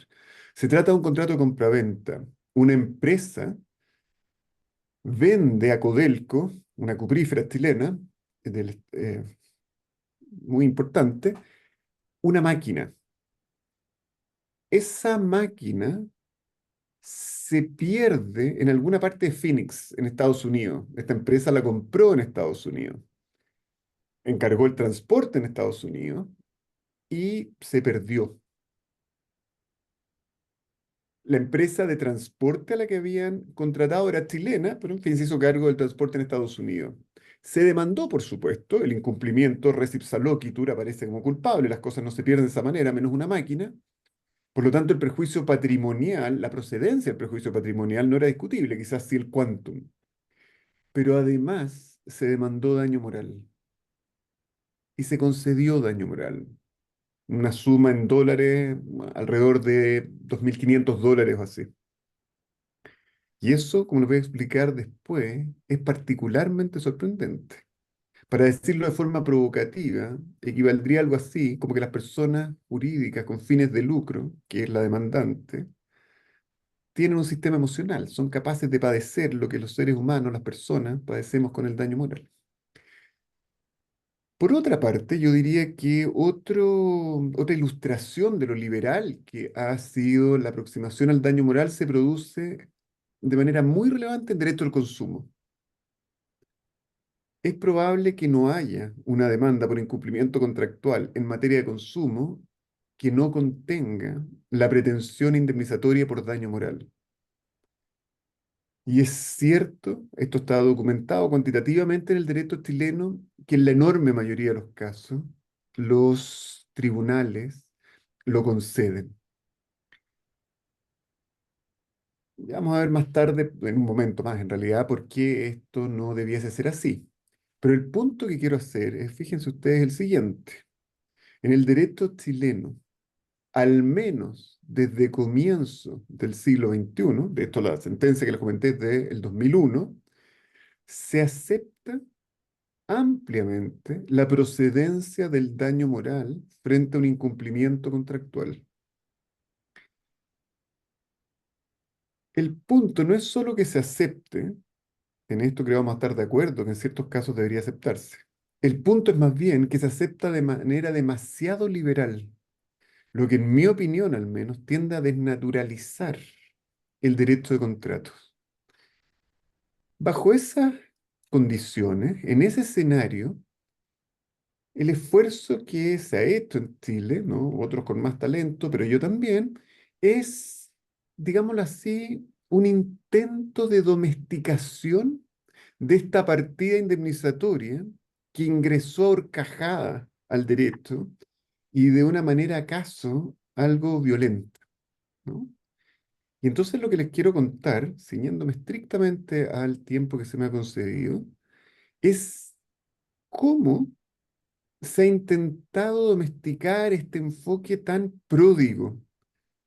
Se trata de un contrato de compraventa. Una empresa vende a Codelco, una cuprífera chilena, muy importante, una máquina. Esa máquina se pierde en alguna parte de Phoenix, en Estados Unidos. Esta empresa la compró en Estados Unidos, encargó el transporte en Estados Unidos y se perdió. La empresa de transporte a la que habían contratado era chilena, pero en fin se hizo cargo del transporte en Estados Unidos. Se demandó, por supuesto, el incumplimiento, res ipsa loquitur aparece como culpable, las cosas no se pierden de esa manera, menos una máquina. Por lo tanto, el prejuicio patrimonial, la procedencia del prejuicio patrimonial no era discutible, quizás sí el quantum. Pero además se demandó daño moral y se concedió daño moral. Una suma en dólares, alrededor de $2.500 o así. Y eso, como les voy a explicar después, es particularmente sorprendente. Para decirlo de forma provocativa, equivaldría a algo así como que las personas jurídicas con fines de lucro, que es la demandante, tienen un sistema emocional, son capaces de padecer lo que los seres humanos, las personas, padecemos con el daño moral. Por otra parte, yo diría que otra ilustración de lo liberal que ha sido la aproximación al daño moral se produce de manera muy relevante en derecho al consumo. Es probable que no haya una demanda por incumplimiento contractual en materia de consumo que no contenga la pretensión indemnizatoria por daño moral. Y es cierto, esto está documentado cuantitativamente en el derecho chileno, que en la enorme mayoría de los casos los tribunales lo conceden. Ya vamos a ver más tarde, en un momento más en realidad, por qué esto no debiese ser así. Pero el punto que quiero hacer es, fíjense ustedes, el siguiente. En el derecho chileno, al menos desde comienzo del siglo XXI, de esto la sentencia que les comenté es del 2001, se acepta ampliamente la procedencia del daño moral frente a un incumplimiento contractual. El punto no es solo que se acepte, en esto creo que vamos a estar de acuerdo, que en ciertos casos debería aceptarse. El punto es más bien que se acepta de manera demasiado liberal, lo que en mi opinión al menos tiende a desnaturalizar el derecho de contratos. Bajo esas condiciones, en ese escenario, el esfuerzo que se ha hecho en Chile, ¿no? Otros con más talento, pero yo también, es, digámoslo así, un intento de domesticación de esta partida indemnizatoria que ingresó a horcajada al derecho y de una manera acaso algo violenta, ¿no? Y entonces lo que les quiero contar, ciñéndome estrictamente al tiempo que se me ha concedido, es cómo se ha intentado domesticar este enfoque tan pródigo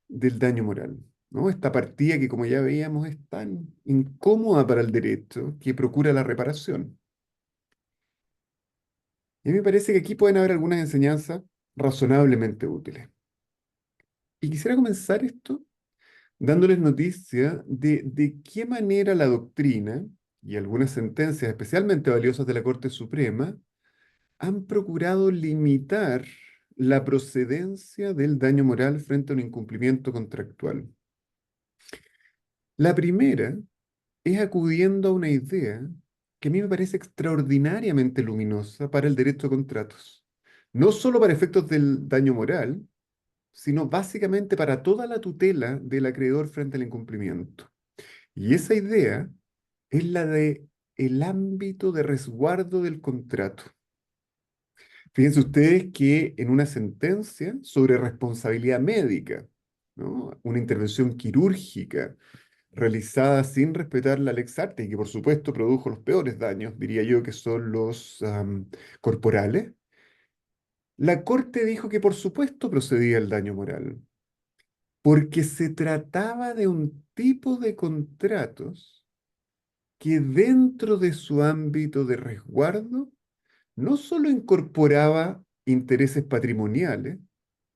del daño moral, ¿no? Esta partida que, como ya veíamos, es tan incómoda para el derecho que procura la reparación. Y a mí me parece que aquí pueden haber algunas enseñanzas razonablemente útiles. Y quisiera comenzar esto dándoles noticia de qué manera la doctrina y algunas sentencias especialmente valiosas de la Corte Suprema han procurado limitar la procedencia del daño moral frente a un incumplimiento contractual. La primera es acudiendo a una idea que a mí me parece extraordinariamente luminosa para el derecho a contratos. No solo para efectos del daño moral, sino básicamente para toda la tutela del acreedor frente al incumplimiento. Y esa idea es la de el ámbito de resguardo del contrato. Fíjense ustedes que en una sentencia sobre responsabilidad médica, ¿no? Una intervención quirúrgica realizada sin respetar la Lex Arte y que por supuesto produjo los peores daños, diría yo, que son los corporales, la Corte dijo que por supuesto procedía el daño moral, porque se trataba de un tipo de contratos que dentro de su ámbito de resguardo no solo incorporaba intereses patrimoniales,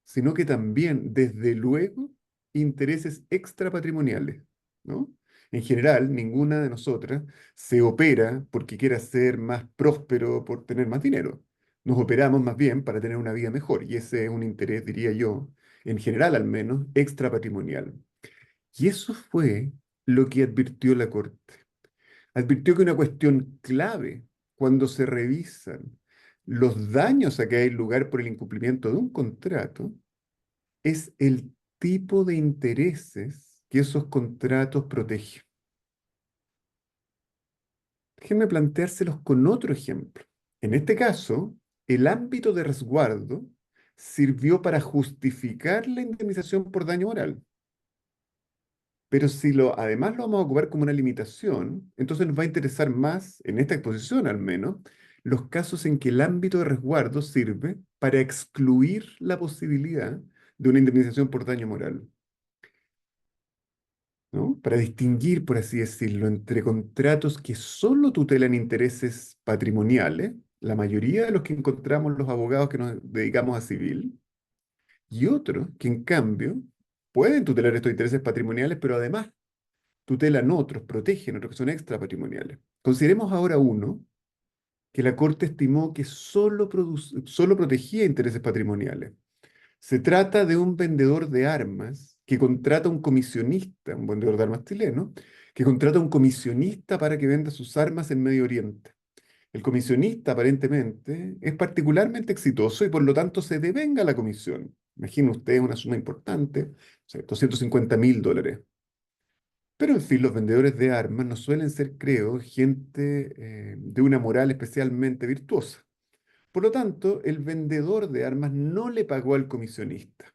sino que también, desde luego, intereses extrapatrimoniales, ¿no? En general, ninguna de nosotras se opera porque quiera ser más próspero, por tener más dinero. Nos operamos más bien para tener una vida mejor, y ese es un interés, diría yo, en general al menos, extrapatrimonial. Y eso fue lo que advirtió la Corte. Advirtió que una cuestión clave cuando se revisan los daños a que hay lugar por el incumplimiento de un contrato es el tipo de intereses que esos contratos protegen. Déjenme planteárselos con otro ejemplo. En este caso, el ámbito de resguardo sirvió para justificar la indemnización por daño moral. Pero si además lo vamos a ocupar como una limitación, entonces nos va a interesar más, en esta exposición al menos, los casos en que el ámbito de resguardo sirve para excluir la posibilidad de una indemnización por daño moral, ¿no? Para distinguir, por así decirlo, entre contratos que solo tutelan intereses patrimoniales, la mayoría de los que encontramos los abogados que nos dedicamos a civil, y otros que en cambio pueden tutelar estos intereses patrimoniales, pero además tutelan otros, protegen otros que son extrapatrimoniales. Consideremos ahora uno que la Corte estimó que solo protegía intereses patrimoniales. Se trata de un vendedor de armas que contrata a un comisionista, un vendedor de armas chileno, que contrata a un comisionista para que venda sus armas en Medio Oriente. El comisionista aparentemente es particularmente exitoso y por lo tanto se devenga la comisión. Imaginen ustedes una suma importante, o sea, $250.000. Pero en fin, los vendedores de armas no suelen ser, creo, gente de una moral especialmente virtuosa. Por lo tanto, el vendedor de armas no le pagó al comisionista.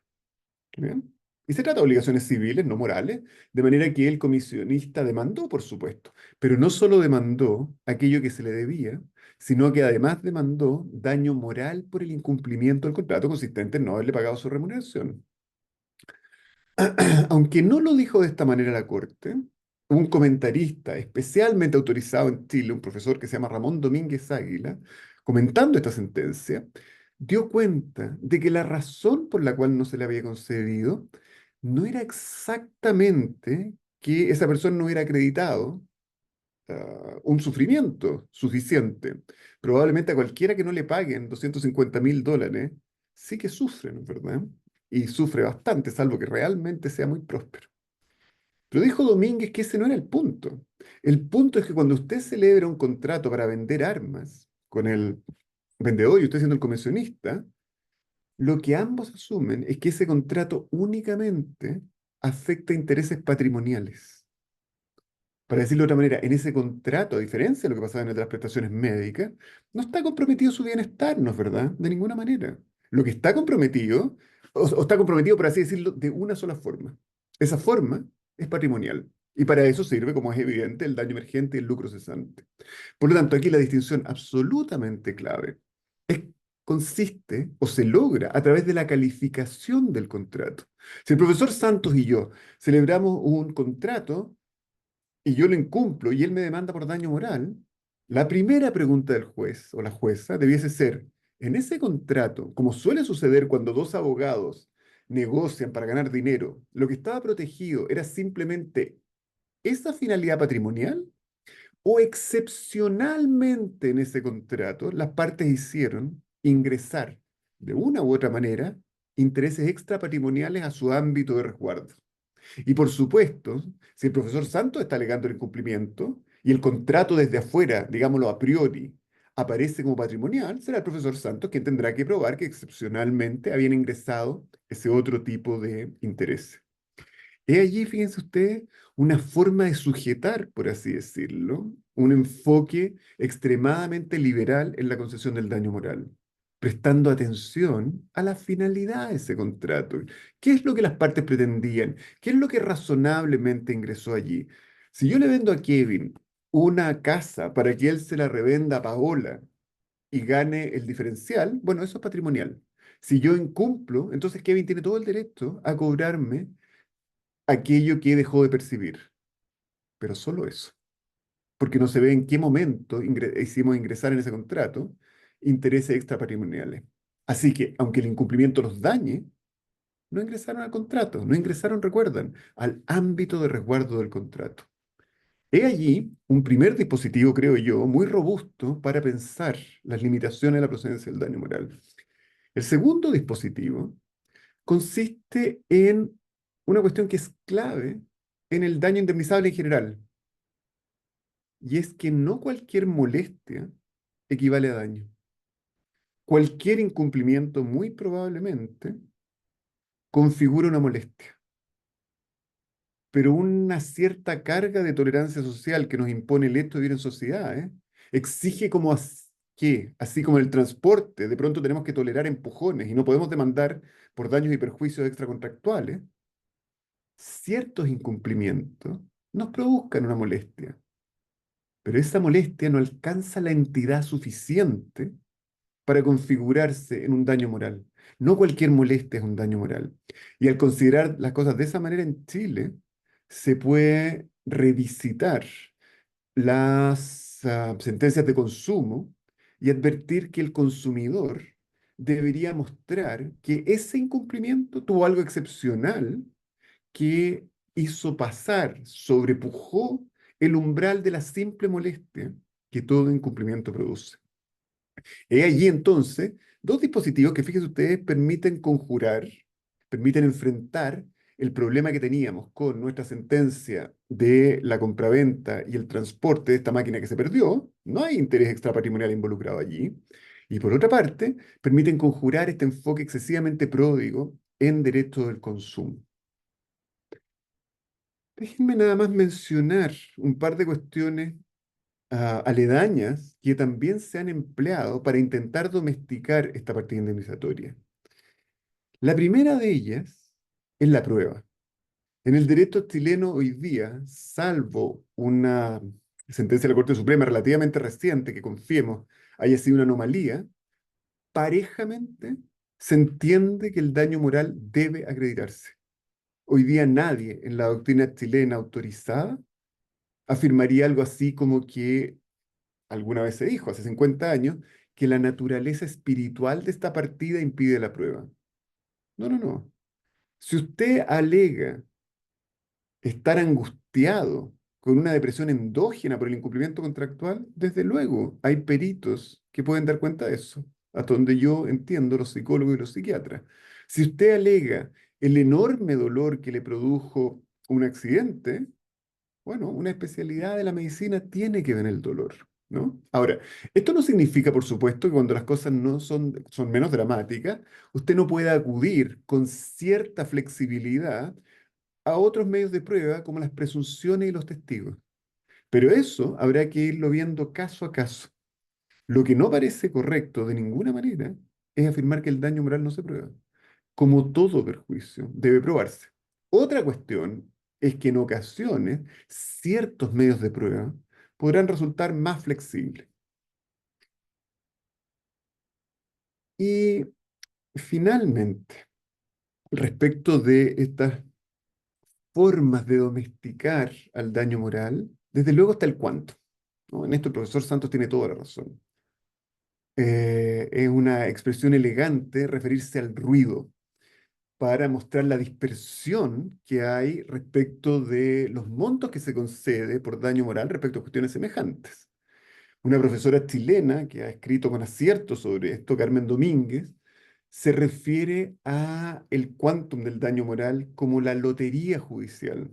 ¿Bien? Y se trata de obligaciones civiles, no morales, de manera que el comisionista demandó, por supuesto, pero no solo demandó aquello que se le debía, sino que además demandó daño moral por el incumplimiento del contrato consistente en no haberle pagado su remuneración. Aunque no lo dijo de esta manera la Corte, un comentarista especialmente autorizado en Chile, un profesor que se llama Ramón Domínguez Águila, comentando esta sentencia, dio cuenta de que la razón por la cual no se le había concedido no era exactamente que esa persona no hubiera acreditado un sufrimiento suficiente. Probablemente a cualquiera que no le paguen $250.000 sí que sufre, ¿no es verdad? Y sufre bastante, salvo que realmente sea muy próspero. Pero dijo Domínguez que ese no era el punto. El punto es que cuando usted celebra un contrato para vender armas con el vendedor y usted siendo el comisionista, lo que ambos asumen es que ese contrato únicamente afecta intereses patrimoniales. Para decirlo de otra manera, en ese contrato, a diferencia de lo que pasaba en otras prestaciones médicas, no está comprometido su bienestar, ¿no es verdad? De ninguna manera. Lo que está comprometido, o está comprometido, por así decirlo, de una sola forma. Esa forma es patrimonial. Y para eso sirve, como es evidente, el daño emergente y el lucro cesante. Por lo tanto, aquí la distinción absolutamente clave es, consiste o se logra a través de la calificación del contrato. Si el profesor Santos y yo celebramos un contrato, y yo lo incumplo y él me demanda por daño moral, la primera pregunta del juez o la jueza debiese ser, en ese contrato, como suele suceder cuando dos abogados negocian para ganar dinero, lo que estaba protegido era simplemente esa finalidad patrimonial o excepcionalmente en ese contrato las partes hicieron ingresar de una u otra manera intereses extrapatrimoniales a su ámbito de resguardo. Y por supuesto, si el profesor Santos está alegando el incumplimiento y el contrato desde afuera, digámoslo a priori, aparece como patrimonial, será el profesor Santos quien tendrá que probar que excepcionalmente habían ingresado ese otro tipo de interés. He allí, fíjense ustedes, una forma de sujetar, por así decirlo, un enfoque extremadamente liberal en la concesión del daño moral, prestando atención a la finalidad de ese contrato. ¿Qué es lo que las partes pretendían? ¿Qué es lo que razonablemente ingresó allí? Si yo le vendo a Kevin una casa para que él se la revenda a Paola y gane el diferencial, bueno, eso es patrimonial. Si yo incumplo, entonces Kevin tiene todo el derecho a cobrarme aquello que dejó de percibir, pero solo eso, porque no se ve en qué momento hicimos ingresar en ese contrato intereses extrapatrimoniales. Así que, aunque el incumplimiento los dañe, no ingresaron al contrato, no ingresaron, recuerdan, al ámbito de resguardo del contrato. He allí un primer dispositivo, creo yo, muy robusto para pensar las limitaciones de la procedencia del daño moral. El segundo dispositivo consiste en una cuestión que es clave en el daño indemnizable en general, y es que no cualquier molestia equivale a daño. Cualquier incumplimiento muy probablemente configura una molestia, pero una cierta carga de tolerancia social que nos impone el hecho de vivir en sociedad, exige como que, así como en el transporte, de pronto tenemos que tolerar empujones y no podemos demandar por daños y perjuicios extracontractuales, ciertos incumplimientos nos produzcan una molestia, pero esa molestia no alcanza la entidad suficiente para configurarse en un daño moral. No cualquier molestia es un daño moral. Y al considerar las cosas de esa manera en Chile, se puede revisitar las sentencias de consumo y advertir que el consumidor debería mostrar que ese incumplimiento tuvo algo excepcional que hizo pasar, sobrepujó el umbral de la simple molestia que todo incumplimiento produce. He allí entonces dos dispositivos que, fíjense ustedes, permiten conjurar, permiten enfrentar el problema que teníamos con nuestra sentencia de la compraventa y el transporte de esta máquina que se perdió. No hay interés extrapatrimonial involucrado allí. Y por otra parte, permiten conjurar este enfoque excesivamente pródigo en derecho del consumo. Déjenme nada más mencionar un par de cuestiones aledañas que también se han empleado para intentar domesticar esta partida indemnizatoria. La primera de ellas es la prueba. En el derecho chileno hoy día, salvo una sentencia de la Corte Suprema relativamente reciente, que confiemos haya sido una anomalía, parejamente se entiende que el daño moral debe acreditarse. Hoy día nadie en la doctrina chilena autorizada afirmaría algo así como que alguna vez se dijo, hace 50 años, que la naturaleza espiritual de esta partida impide la prueba. No, no, no. Si usted alega estar angustiado con una depresión endógena por el incumplimiento contractual, desde luego hay peritos que pueden dar cuenta de eso, hasta donde yo entiendo los psicólogos y los psiquiatras. Si usted alega el enorme dolor que le produjo un accidente, bueno, una especialidad de la medicina tiene que ver el dolor, ¿no? Ahora, esto no significa, por supuesto, que cuando las cosas no son menos dramáticas, usted no pueda acudir con cierta flexibilidad a otros medios de prueba como las presunciones y los testigos. Pero eso habrá que irlo viendo caso a caso. Lo que no parece correcto de ninguna manera es afirmar que el daño moral no se prueba. Como todo perjuicio, debe probarse. Otra cuestión es que en ocasiones ciertos medios de prueba podrán resultar más flexibles. Y finalmente, respecto de estas formas de domesticar al daño moral, desde luego está el cuánto, ¿no? En esto el profesor Santos tiene toda la razón. Es una expresión elegante referirse al ruido para mostrar la dispersión que hay respecto de los montos que se concede por daño moral respecto a cuestiones semejantes. Una profesora chilena que ha escrito con acierto sobre esto, Carmen Domínguez, se refiere a el quantum del daño moral como la lotería judicial.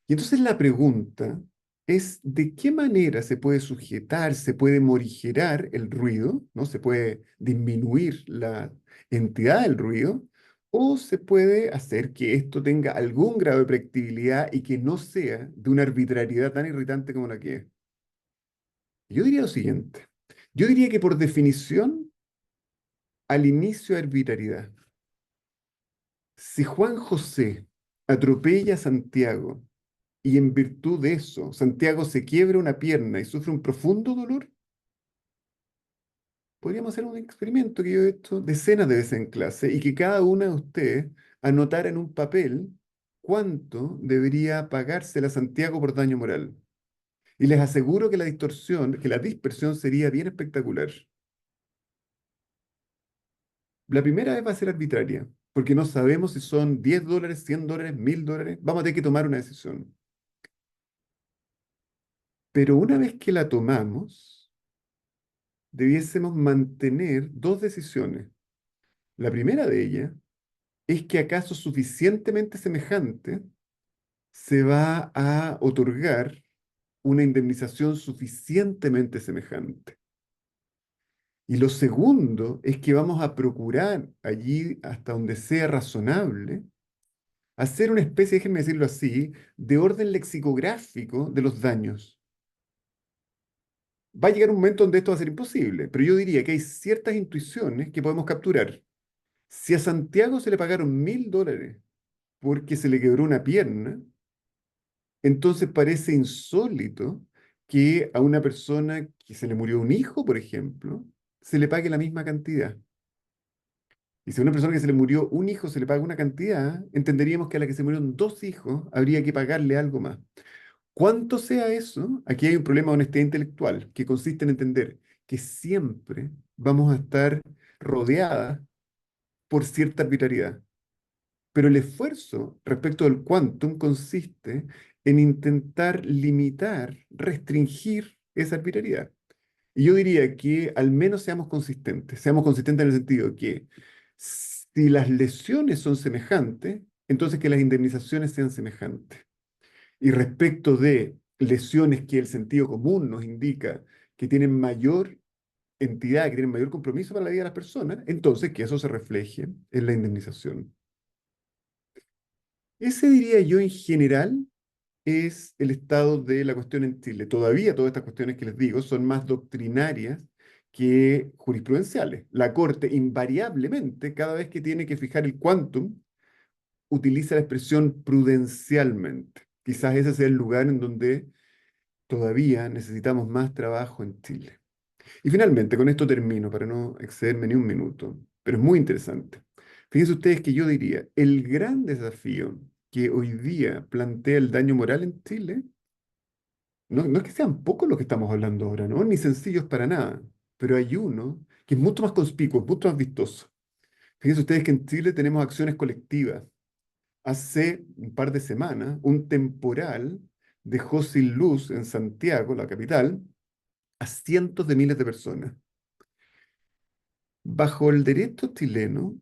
Y entonces la pregunta es de qué manera se puede sujetar, se puede morigerar el ruido, ¿no? Se puede disminuir la entidad del ruido, o se puede hacer que esto tenga algún grado de predictibilidad y que no sea de una arbitrariedad tan irritante como la que es. Yo diría lo siguiente. Yo diría que por definición, al inicio hay arbitrariedad. Si Juan José atropella a Santiago y en virtud de eso Santiago se quiebra una pierna y sufre un profundo dolor, podríamos hacer un experimento que yo he hecho decenas de veces en clase y que cada una de ustedes anotara en un papel cuánto debería pagársela a Santiago por daño moral. Y les aseguro que la distorsión, que la dispersión sería bien espectacular. La primera vez va a ser arbitraria, porque no sabemos si son $10, $100, $1000. Vamos a tener que tomar una decisión. Pero una vez que la tomamos, debiésemos mantener dos decisiones. La primera de ellas es que acaso suficientemente semejante se va a otorgar una indemnización suficientemente semejante. Y lo segundo es que vamos a procurar allí, hasta donde sea razonable, hacer una especie, déjenme decirlo así, de orden lexicográfico de los daños. Va a llegar un momento donde esto va a ser imposible, pero yo diría que hay ciertas intuiciones que podemos capturar. Si a Santiago se le pagaron $1000 porque se le quebró una pierna, entonces parece insólito que a una persona que se le murió un hijo, por ejemplo, se le pague la misma cantidad. Y si a una persona que se le murió un hijo se le paga una cantidad, entenderíamos que a la que se murieron dos hijos habría que pagarle algo más. ¿Cuánto sea eso? Aquí hay un problema de honestidad intelectual que consiste en entender que siempre vamos a estar rodeadas por cierta arbitrariedad. Pero el esfuerzo respecto del quantum consiste en intentar limitar, restringir esa arbitrariedad. Y yo diría que al menos seamos consistentes en el sentido que si las lesiones son semejantes, entonces que las indemnizaciones sean semejantes. Y respecto de lesiones que el sentido común nos indica que tienen mayor entidad, que tienen mayor compromiso para la vida de las personas, entonces que eso se refleje en la indemnización. Ese diría yo en general es el estado de la cuestión en Chile. Todavía todas estas cuestiones que les digo son más doctrinarias que jurisprudenciales. La Corte invariablemente, cada vez que tiene que fijar el quantum, utiliza la expresión prudencialmente. Quizás ese sea el lugar en donde todavía necesitamos más trabajo en Chile. Y finalmente, con esto termino para no excederme ni un minuto, pero es muy interesante. Fíjense ustedes que yo diría, el gran desafío que hoy día plantea el daño moral en Chile, no es que sean pocos los que estamos hablando ahora, ¿no? Ni sencillos para nada, pero hay uno que es mucho más conspicuo, mucho más vistoso. Fíjense ustedes que en Chile tenemos acciones colectivas. Hace un par de semanas, un temporal dejó sin luz en Santiago, la capital, a cientos de miles de personas. Bajo el derecho chileno,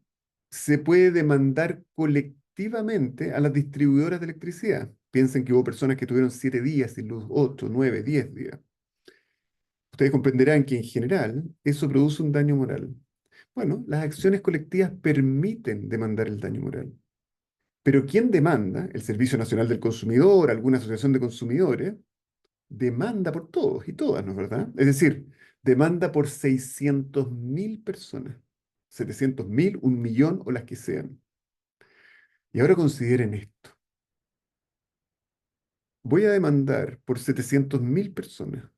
se puede demandar colectivamente a las distribuidoras de electricidad. Piensen que hubo personas que tuvieron 7 días sin luz, 8, 9, 10 días. Ustedes comprenderán que en general eso produce un daño moral. Bueno, las acciones colectivas permiten demandar el daño moral. Pero ¿quién demanda? El Servicio Nacional del Consumidor, alguna asociación de consumidores, demanda por todos y todas, ¿no es verdad? Es decir, demanda por 600.000 personas, 700.000, 1.000.000 o las que sean. Y ahora consideren esto. Voy a demandar por 700.000 personas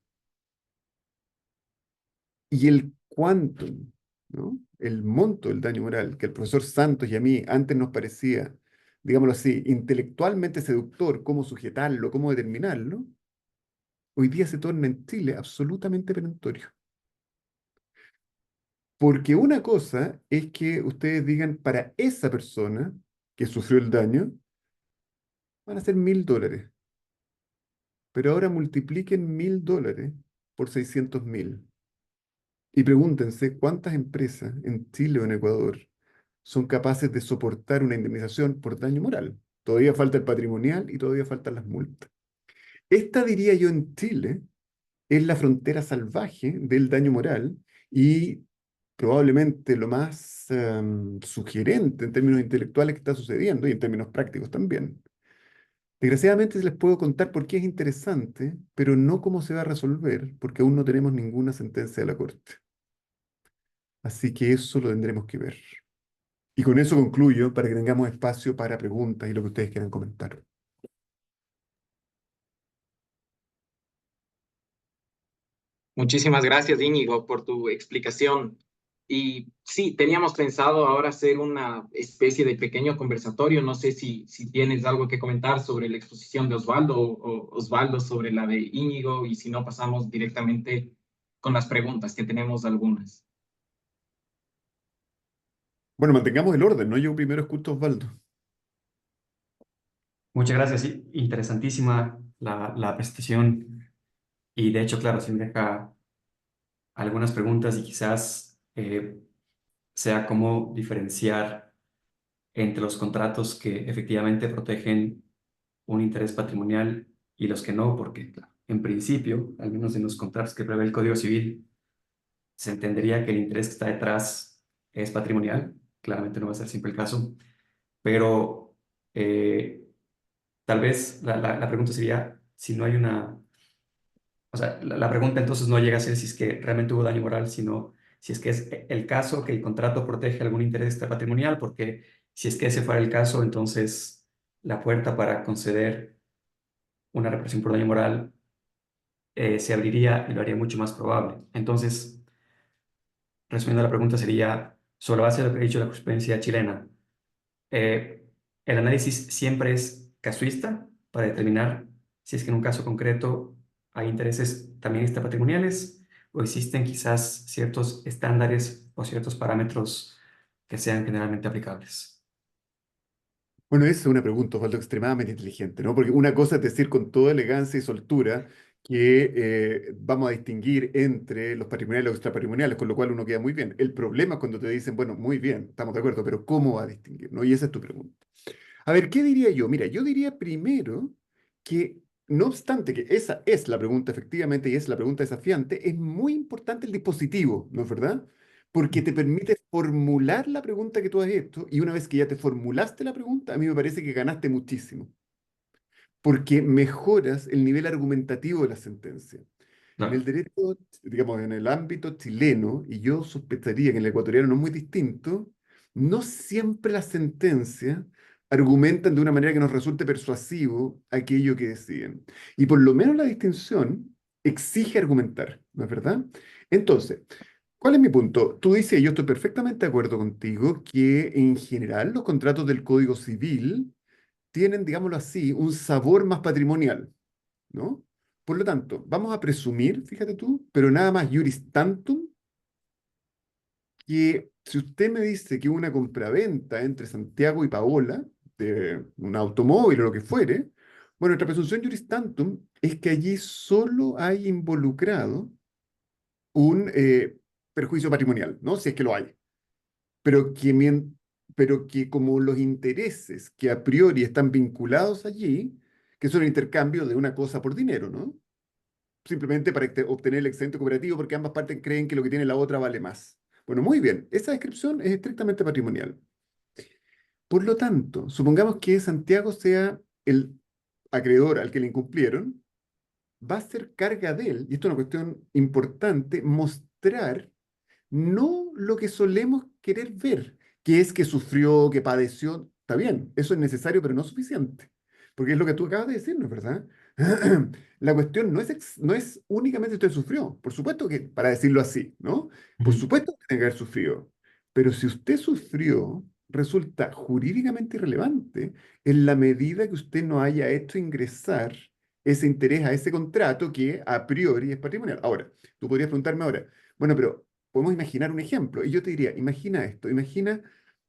y el quantum, ¿no? El monto del daño moral que al profesor Santos y a mí antes nos parecía, digámoslo así, intelectualmente seductor, cómo sujetarlo, cómo determinarlo, hoy día se torna en Chile absolutamente perentorio. Porque una cosa es que ustedes digan para esa persona que sufrió el daño, van a ser $1.000. Pero ahora multipliquen $1.000 por 600.000. Y pregúntense cuántas empresas en Chile o en Ecuador son capaces de soportar una indemnización por daño moral. Todavía falta el patrimonial y todavía faltan las multas. Esta, diría yo, en Chile es la frontera salvaje del daño moral y probablemente lo más sugerente en términos intelectuales que está sucediendo y en términos prácticos también. Desgraciadamente les puedo contar por qué es interesante, pero no cómo se va a resolver, porque aún no tenemos ninguna sentencia de la Corte. Así que eso lo tendremos que ver. Y con eso concluyo para que tengamos espacio para preguntas y lo que ustedes quieran comentar. Muchísimas gracias, Íñigo, por tu explicación. Y sí, teníamos pensado ahora hacer una especie de pequeño conversatorio. No sé si tienes algo que comentar sobre la exposición de Osvaldo o Osvaldo sobre la de Íñigo, y si no, pasamos directamente con las preguntas, que tenemos algunas. Bueno, mantengamos el orden, ¿no? Yo primero escucho a Osvaldo. Muchas gracias, sí, interesantísima la presentación y de hecho, claro, sí me deja algunas preguntas y quizás sea cómo diferenciar entre los contratos que efectivamente protegen un interés patrimonial y los que no, porque claro, en principio, al menos en los contratos que prevé el Código Civil, se entendería que el interés que está detrás es patrimonial. Claramente no va a ser siempre el caso, pero tal vez la pregunta sería si no hay una, o sea, la pregunta entonces no llega a ser si es que realmente hubo daño moral, sino si es que es el caso que el contrato protege algún interés patrimonial, porque si es que ese fuera el caso, entonces la puerta para conceder una reparación por daño moral se abriría y lo haría mucho más probable. Entonces, resumiendo la pregunta sería, sobre la base de lo que ha dicho la jurisprudencia chilena, eh, el análisis siempre es casuista para determinar si es que en un caso concreto hay intereses también patrimoniales o existen quizás ciertos estándares o ciertos parámetros que sean generalmente aplicables. Bueno, esa es una pregunta, Osvaldo, extremadamente inteligente, ¿no? Porque una cosa es decir con toda elegancia y soltura que vamos a distinguir entre los patrimoniales y los extrapatrimoniales, con lo cual uno queda muy bien. El problema es cuando te dicen, bueno, muy bien, estamos de acuerdo, pero ¿cómo va a distinguir? ¿No? Y esa es tu pregunta. A ver, ¿qué diría yo? Mira, yo diría primero que, no obstante que esa es la pregunta efectivamente y es la pregunta desafiante, es muy importante el dispositivo, ¿no es verdad? porque te permite formular la pregunta que tú has hecho y una vez que ya te formulaste la pregunta, a mí me parece que ganaste muchísimo, porque mejoras el nivel argumentativo de la sentencia. En el Claro. derecho, digamos, en el ámbito chileno, y yo sospecharía que en el ecuatoriano no es muy distinto, no siempre las sentencias argumentan de una manera que nos resulte persuasivo aquello que deciden. Y por lo menos la distinción exige argumentar, ¿no es verdad? Entonces, ¿cuál es mi punto? Tú dices, y yo estoy perfectamente de acuerdo contigo, que en general los contratos del Código Civil tienen, digámoslo así, un sabor más patrimonial, ¿no? Por lo tanto, vamos a presumir, fíjate tú, pero nada más juris tantum, que si usted me dice que una compraventa entre Santiago y Paola, de un automóvil o lo que fuere, bueno, nuestra presunción juris tantum es que allí solo hay involucrado un perjuicio patrimonial, ¿no? Si es que lo hay. Pero pero que como los intereses que a priori están vinculados allí, que son el intercambio de una cosa por dinero, ¿no? Simplemente para obtener el excedente cooperativo porque ambas partes creen que lo que tiene la otra vale más. Bueno, muy bien, esa descripción es estrictamente patrimonial. Por lo tanto, supongamos que Santiago sea el acreedor al que le incumplieron, va a ser carga de él, y esto es una cuestión importante, mostrar no lo que solemos querer ver, que es que sufrió, que padeció. Está bien, eso es necesario, pero no suficiente. Porque es lo que tú acabas de decir, ¿no es verdad? La cuestión no es únicamente usted sufrió, por supuesto que, para decirlo así, ¿no? Por Ujú. supuesto que tiene que haber sufrido, pero si usted sufrió, resulta jurídicamente irrelevante en la medida que usted no haya hecho ingresar ese interés a ese contrato que a priori es patrimonial. Ahora, tú podrías preguntarme ahora, bueno, pero podemos imaginar un ejemplo. Y yo te diría, imagina esto, imagina,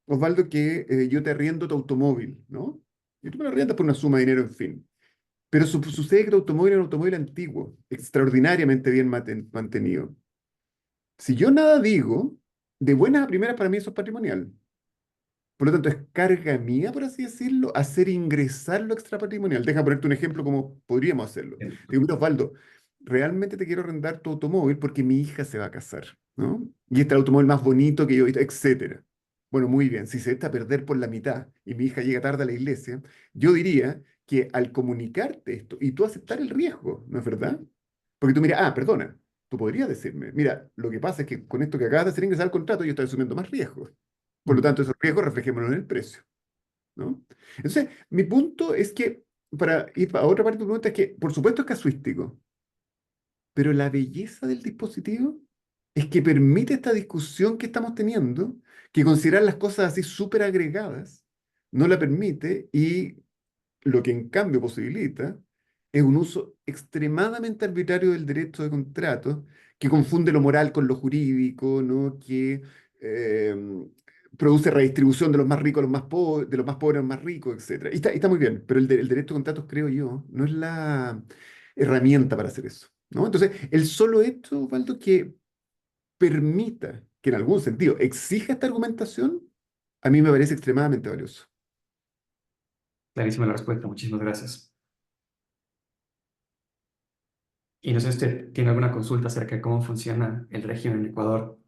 Osvaldo, que yo te arriendo tu automóvil, ¿no? Y tú me lo arriendas por una suma de dinero, en fin. Pero sucede que tu automóvil es un automóvil antiguo, extraordinariamente bien mantenido. Si yo nada digo, de buenas a primeras para mí eso es patrimonial. Por lo tanto, es carga mía, por así decirlo, hacer ingresar lo extrapatrimonial. Deja ponerte un ejemplo como podríamos hacerlo. Bien. Digo, mira, Osvaldo, realmente te quiero arrendar tu automóvil porque mi hija se va a casar, ¿no? Y este es el automóvil más bonito que yo he visto, etcétera. Bueno, muy bien, si se echa a perder por la mitad y mi hija llega tarde a la iglesia, yo diría que al comunicarte esto y tú aceptar el riesgo, ¿no es verdad? Porque tú mira, perdona, tú podrías decirme, mira, lo que pasa es que con esto que acabas de hacer ingresar al contrato yo estoy asumiendo más riesgos. Por lo Ujú. tanto, esos riesgos reflejémoslos en el precio, ¿no? Entonces, mi punto es que, para ir a otra parte de tu pregunta, es que, por supuesto, es casuístico, pero la belleza del dispositivo es que permite esta discusión que estamos teniendo, que considerar las cosas así súper agregadas no la permite y lo que en cambio posibilita es un uso extremadamente arbitrario del derecho de contrato que confunde lo moral con lo jurídico, ¿no? Que eh, produce redistribución de los más ricos a los más pobres, de los más pobres a los más ricos, etcétera. Y está muy bien, pero el derecho de contratos, creo yo, no es la herramienta para hacer eso, ¿no? Entonces, el solo hecho, Waldo, que permita, que en algún sentido exija esta argumentación, a mí me parece extremadamente valioso. Clarísima la respuesta, muchísimas gracias. Y no sé si usted tiene alguna consulta acerca de cómo funciona el régimen en Ecuador.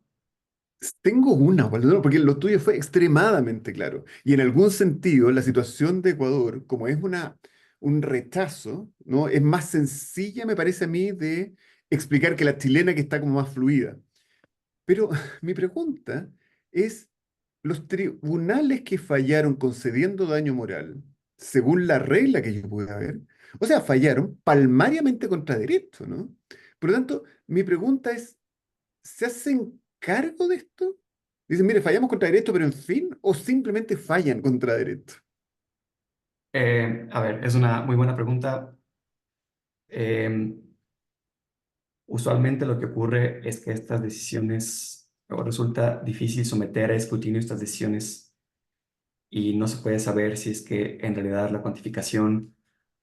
Tengo una, Waldo, porque lo tuyo fue extremadamente claro. Y en algún sentido, la situación de Ecuador, como es un rechazo, ¿no? Es más sencilla, me parece a mí, de explicar que la chilena que está como más fluida. Pero mi pregunta es, los tribunales que fallaron concediendo daño moral, según la regla que yo pude ver, o sea, fallaron palmariamente contra derecho, ¿no? Por lo tanto, mi pregunta es, ¿se hacen cargo de esto? Dicen, mire, fallamos contra derecho, pero en fin, o simplemente fallan contra derecho. A ver, es una muy buena pregunta. Eh, Usualmente lo que ocurre es que estas decisiones, o resulta difícil someter a escrutinio estas decisiones y no se puede saber si es que en realidad la cuantificación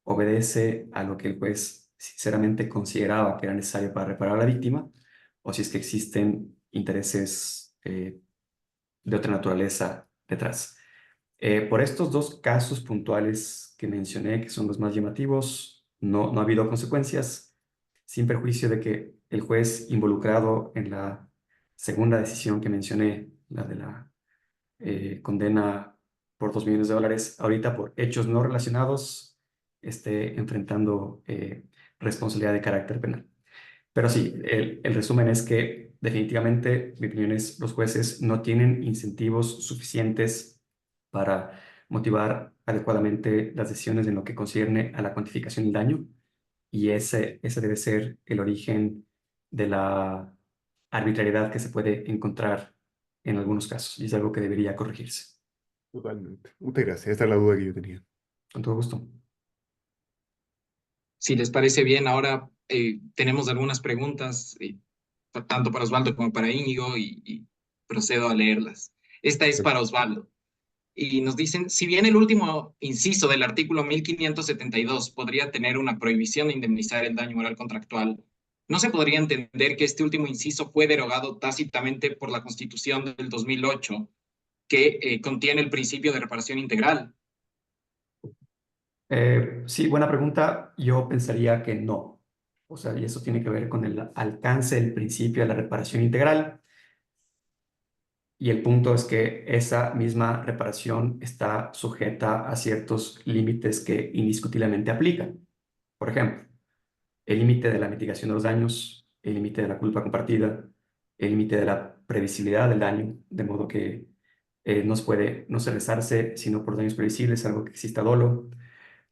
obedece a lo que el juez sinceramente consideraba que era necesario para reparar a la víctima o si es que existen intereses de otra naturaleza detrás. Por estos dos casos puntuales que mencioné, que son los más llamativos, no ha habido consecuencias, sin perjuicio de que el juez involucrado en la segunda decisión que mencioné, la de la condena por $2 millones, ahorita por hechos no relacionados, esté enfrentando responsabilidad de carácter penal. Pero sí, el resumen es que definitivamente, mi opinión es, los jueces no tienen incentivos suficientes para motivar adecuadamente las decisiones en lo que concierne a la cuantificación del daño, y ese debe ser el origen de la arbitrariedad que se puede encontrar en algunos casos, y es algo que debería corregirse. Totalmente. Muchas gracias. Esa es la duda que yo tenía. Con todo gusto. Si les parece bien, ahora tenemos algunas preguntas, tanto para Osvaldo como para Íñigo, y procedo a leerlas. Esta es para Osvaldo. Y nos dicen, si bien el último inciso del artículo 1572 podría tener una prohibición de indemnizar el daño moral contractual, ¿no se podría entender que este último inciso fue derogado tácitamente por la Constitución del 2008, que contiene el principio de reparación integral? Sí, buena pregunta. Yo pensaría que no. O sea, y eso tiene que ver con el alcance del principio de la reparación integral. Y el punto es que esa misma reparación está sujeta a ciertos límites que indiscutiblemente aplican. Por ejemplo, el límite de la mitigación de los daños, el límite de la culpa compartida, el límite de la previsibilidad del daño, de modo que no se resarce sino por daños previsibles, algo que exista dolo.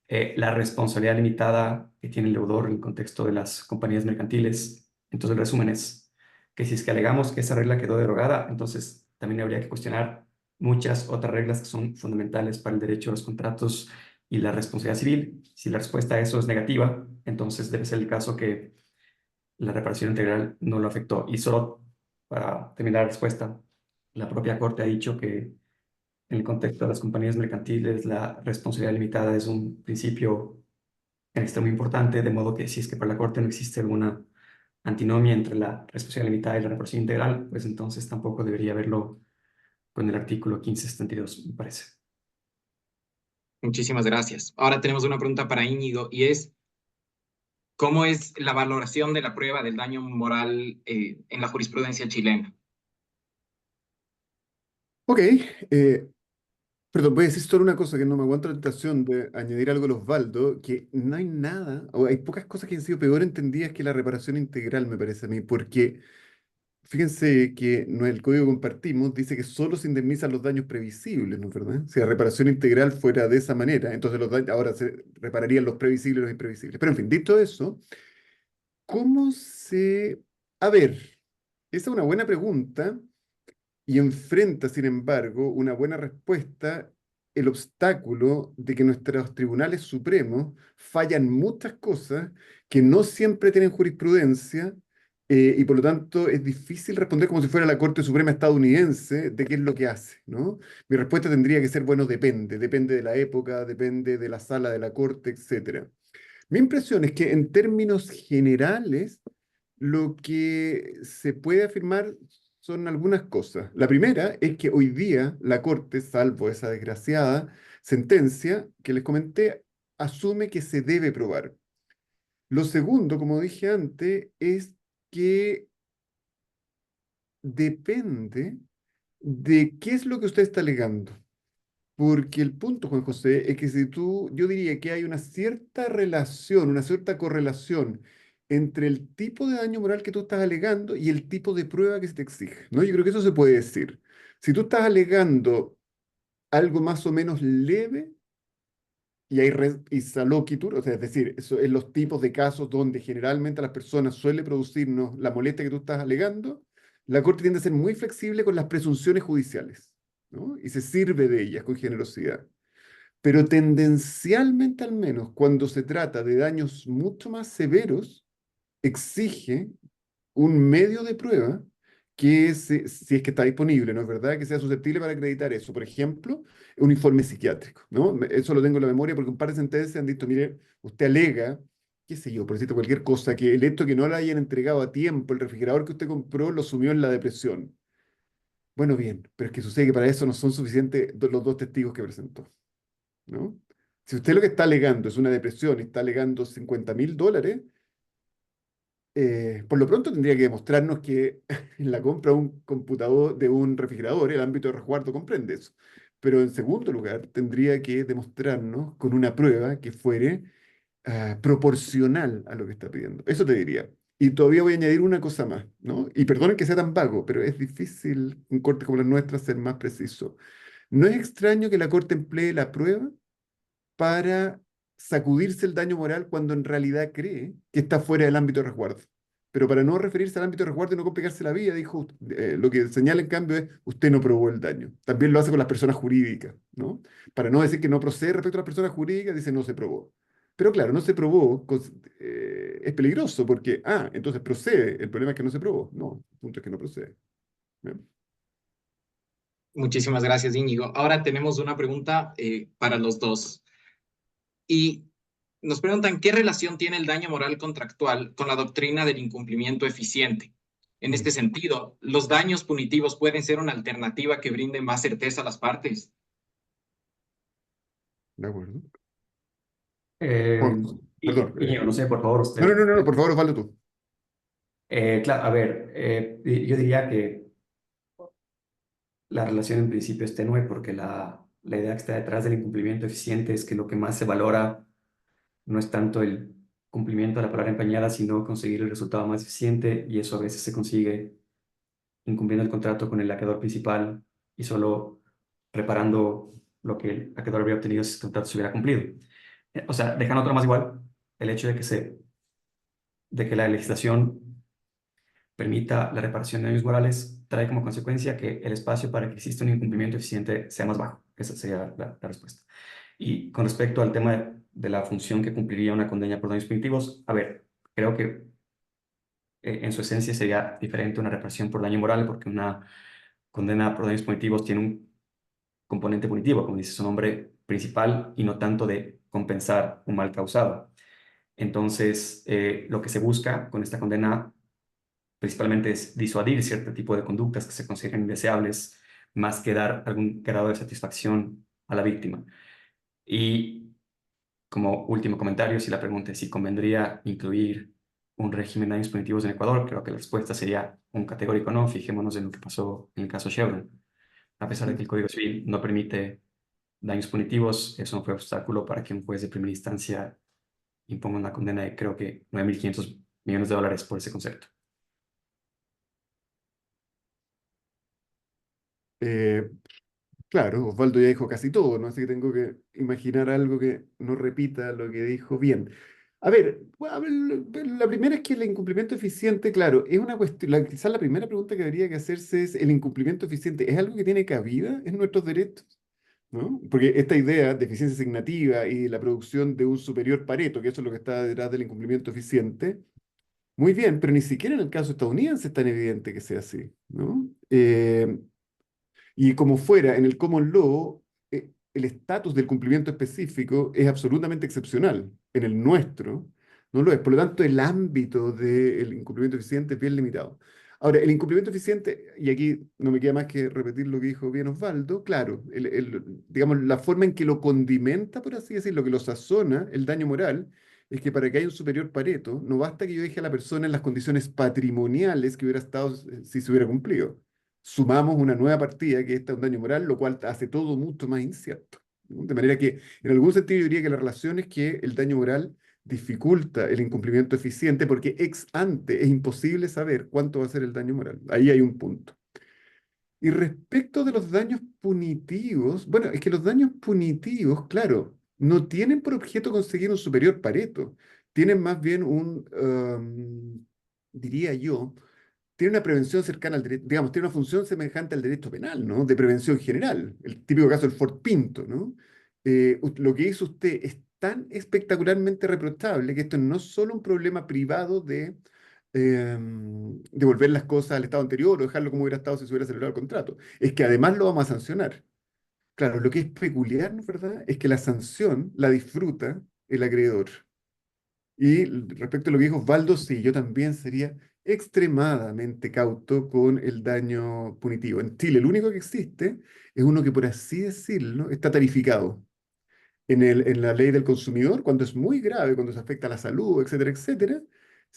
La responsabilidad limitada que tiene el deudor en el contexto de las compañías mercantiles. Entonces, el resumen es que si es que alegamos que esa regla quedó derogada, entonces también habría que cuestionar muchas otras reglas que son fundamentales para el derecho a los contratos y la responsabilidad civil. Si la respuesta a eso es negativa, entonces debe ser el caso que la reparación integral no lo afectó. Y solo para terminar la respuesta, la propia Corte ha dicho que en el contexto de las compañías mercantiles, la responsabilidad limitada es un principio en extremo importante, de modo que si es que para la Corte no existe alguna antinomia entre la responsabilidad limitada y la reparación integral, pues entonces tampoco debería haberlo con el artículo 1572, me parece. Muchísimas gracias. Ahora tenemos una pregunta para Íñigo y es, ¿cómo es la valoración de la prueba del daño moral en la jurisprudencia chilena? Ok, perdón, voy a decir solo una cosa que no me aguanto la tentación de añadir algo a los Osvaldo, que no hay nada, o hay pocas cosas que han sido peor entendidas que la reparación integral, me parece a mí, porque fíjense que no el código que compartimos dice que solo se indemnizan los daños previsibles, ¿no es verdad? Si la reparación integral fuera de esa manera, entonces ahora se repararían los previsibles y los imprevisibles. Pero en fin, dicho eso, ¿cómo se... A ver, esa es una buena pregunta y enfrenta, sin embargo, una buena respuesta el obstáculo de que nuestros tribunales supremos fallan muchas cosas que no siempre tienen jurisprudencia, y por lo tanto es difícil responder como si fuera la Corte Suprema estadounidense de qué es lo que hace, ¿no? Mi respuesta tendría que ser, bueno, depende de la época, depende de la sala de la Corte, etcétera. Mi impresión es que en términos generales lo que se puede afirmar son algunas cosas. La primera es que hoy día la Corte, salvo esa desgraciada sentencia que les comenté, asume que se debe probar. Lo segundo, como dije antes, es que depende de qué es lo que usted está alegando. Porque el punto, Juan José, es que si tú, yo diría que hay una cierta relación, una cierta correlación entre el tipo de daño moral que tú estás alegando y el tipo de prueba que se te exige, ¿no? Yo creo que eso se puede decir. Si tú estás alegando algo más o menos leve y hay res y saloquitur, o sea, es decir, eso es los tipos de casos donde generalmente a las personas suele producirnos la molestia que tú estás alegando, la Corte tiende a ser muy flexible con las presunciones judiciales, ¿no? Y se sirve de ellas con generosidad. Pero tendencialmente al menos, cuando se trata de daños mucho más severos, exige un medio de prueba que, si es que está disponible, ¿no es verdad? Que sea susceptible para acreditar eso. Por ejemplo, un informe psiquiátrico, ¿no? Eso lo tengo en la memoria porque un par de sentencias han dicho, mire, usted alega, qué sé yo, por decirte cualquier cosa, que el hecho de que no le hayan entregado a tiempo el refrigerador que usted compró lo sumió en la depresión. Bueno, bien, pero es que sucede que para eso no son suficientes los dos testigos que presentó, ¿no? Si usted lo que está alegando es una depresión y está alegando $50.000, por lo pronto tendría que demostrarnos que en la compra de un computador, de un refrigerador, el ámbito de resguardo comprende eso. Pero en segundo lugar, tendría que demostrarnos con una prueba que fuere proporcional a lo que está pidiendo. Eso te diría. Y todavía voy a añadir una cosa más, ¿no? Y perdonen que sea tan vago, pero es difícil en cortes como las nuestras ser más preciso. No es extraño que la Corte emplee la prueba para sacudirse el daño moral cuando en realidad cree que está fuera del ámbito de resguardo. Pero para no referirse al ámbito de resguardo y no complicarse la vida, dijo, lo que señala en cambio es, usted no probó el daño. También lo hace con las personas jurídicas, ¿no? Para no decir que no procede respecto a las personas jurídicas, dice no se probó. Pero claro, no se probó, es peligroso porque, entonces procede. El problema es que no se probó. No, el punto es que no procede. ¿Bien? Muchísimas gracias, Íñigo. Ahora tenemos una pregunta para los dos. Y nos preguntan, ¿qué relación tiene el daño moral contractual con la doctrina del incumplimiento eficiente? En este sentido, ¿los daños punitivos pueden ser una alternativa que brinde más certeza a las partes? ¿De acuerdo? Eh, Oh, perdón. Íñigo, no sé, por favor, No, no, usted. no, no, no, por favor, Osvaldo, tú. Claro, a ver, yo diría que la relación en principio es tenue porque la idea que está detrás del incumplimiento eficiente es que lo que más se valora no es tanto el cumplimiento de la palabra empeñada, sino conseguir el resultado más eficiente, y eso a veces se consigue incumpliendo el contrato con el acreedor principal y solo reparando lo que el acreedor habría obtenido si el contrato se hubiera cumplido. O sea, dejando otro más igual, el hecho de que la legislación permita la reparación de daños morales trae como consecuencia que el espacio para que exista un incumplimiento eficiente sea más bajo. Esa sería la respuesta. Y con respecto al tema de la función que cumpliría una condena por daños punitivos, a ver, creo que en su esencia sería diferente una reparación por daño moral, porque una condena por daños punitivos tiene un componente punitivo, como dice su nombre principal, y no tanto de compensar un mal causado. Entonces, lo que se busca con esta condena principalmente es disuadir cierto tipo de conductas que se consideran indeseables, más que dar algún grado de satisfacción a la víctima. Y como último comentario, si la pregunta es si convendría incluir un régimen de daños punitivos en Ecuador, creo que la respuesta sería un categórico no. Fijémonos en lo que pasó en el caso Chevron. A pesar de que el Código Civil no permite daños punitivos, eso no fue obstáculo para que un juez de primera instancia imponga una condena de creo que 9.500 millones de dólares por ese concepto. Eh, claro, Osvaldo ya dijo casi todo, ¿no? Así que tengo que imaginar algo que no repita lo que dijo bien. A ver, bueno, a ver, la primera es que el incumplimiento eficiente, claro, es una cuestión, quizás la primera pregunta que habría que hacerse es, ¿el incumplimiento eficiente es algo que tiene cabida en nuestros derechos? ¿No? Porque esta idea de eficiencia asignativa y la producción de un superior Pareto, que eso es lo que está detrás del incumplimiento eficiente, muy bien, pero ni siquiera en el caso estadounidense es tan evidente que sea así, ¿no? Y como fuera, en el common law, el estatus del cumplimiento específico es absolutamente excepcional. En el nuestro no lo es. Por lo tanto, el ámbito del incumplimiento eficiente es bien limitado. Ahora, el incumplimiento eficiente, y aquí no me queda más que repetir lo que dijo bien Osvaldo, claro, digamos, la forma en que lo condimenta, por así decirlo, que lo sazona el daño moral, es que para que haya un superior Pareto, no basta que yo deje a la persona en las condiciones patrimoniales que hubiera estado si se hubiera cumplido. Sumamos una nueva partida que es un daño moral, lo cual hace todo mucho más incierto, ¿no? De manera que, en algún sentido, yo diría que la relación es que el daño moral dificulta el incumplimiento eficiente porque ex ante es imposible saber cuánto va a ser el daño moral. Ahí hay un punto. Y respecto de los daños punitivos, bueno, es que los daños punitivos, claro, no tienen por objeto conseguir un superior Pareto, tienen más bien diría yo, tiene una prevención cercana al derecho, digamos, tiene una función semejante al derecho penal, ¿no? De prevención general, el típico caso del Ford Pinto, ¿no? Lo que hizo usted es tan espectacularmente reprochable que esto no es solo un problema privado de devolver las cosas al estado anterior o dejarlo como hubiera estado si se hubiera celebrado el contrato, es que además lo vamos a sancionar. Claro, lo que es peculiar, ¿no es verdad? Es que la sanción la disfruta el acreedor. Y respecto a lo que dijo Osvaldo, sí, yo también sería extremadamente cauto con el daño punitivo. En Chile, el único que existe es uno que, por así decirlo, está tarificado en la ley del consumidor, cuando es muy grave, cuando se afecta a la salud, etcétera, etcétera.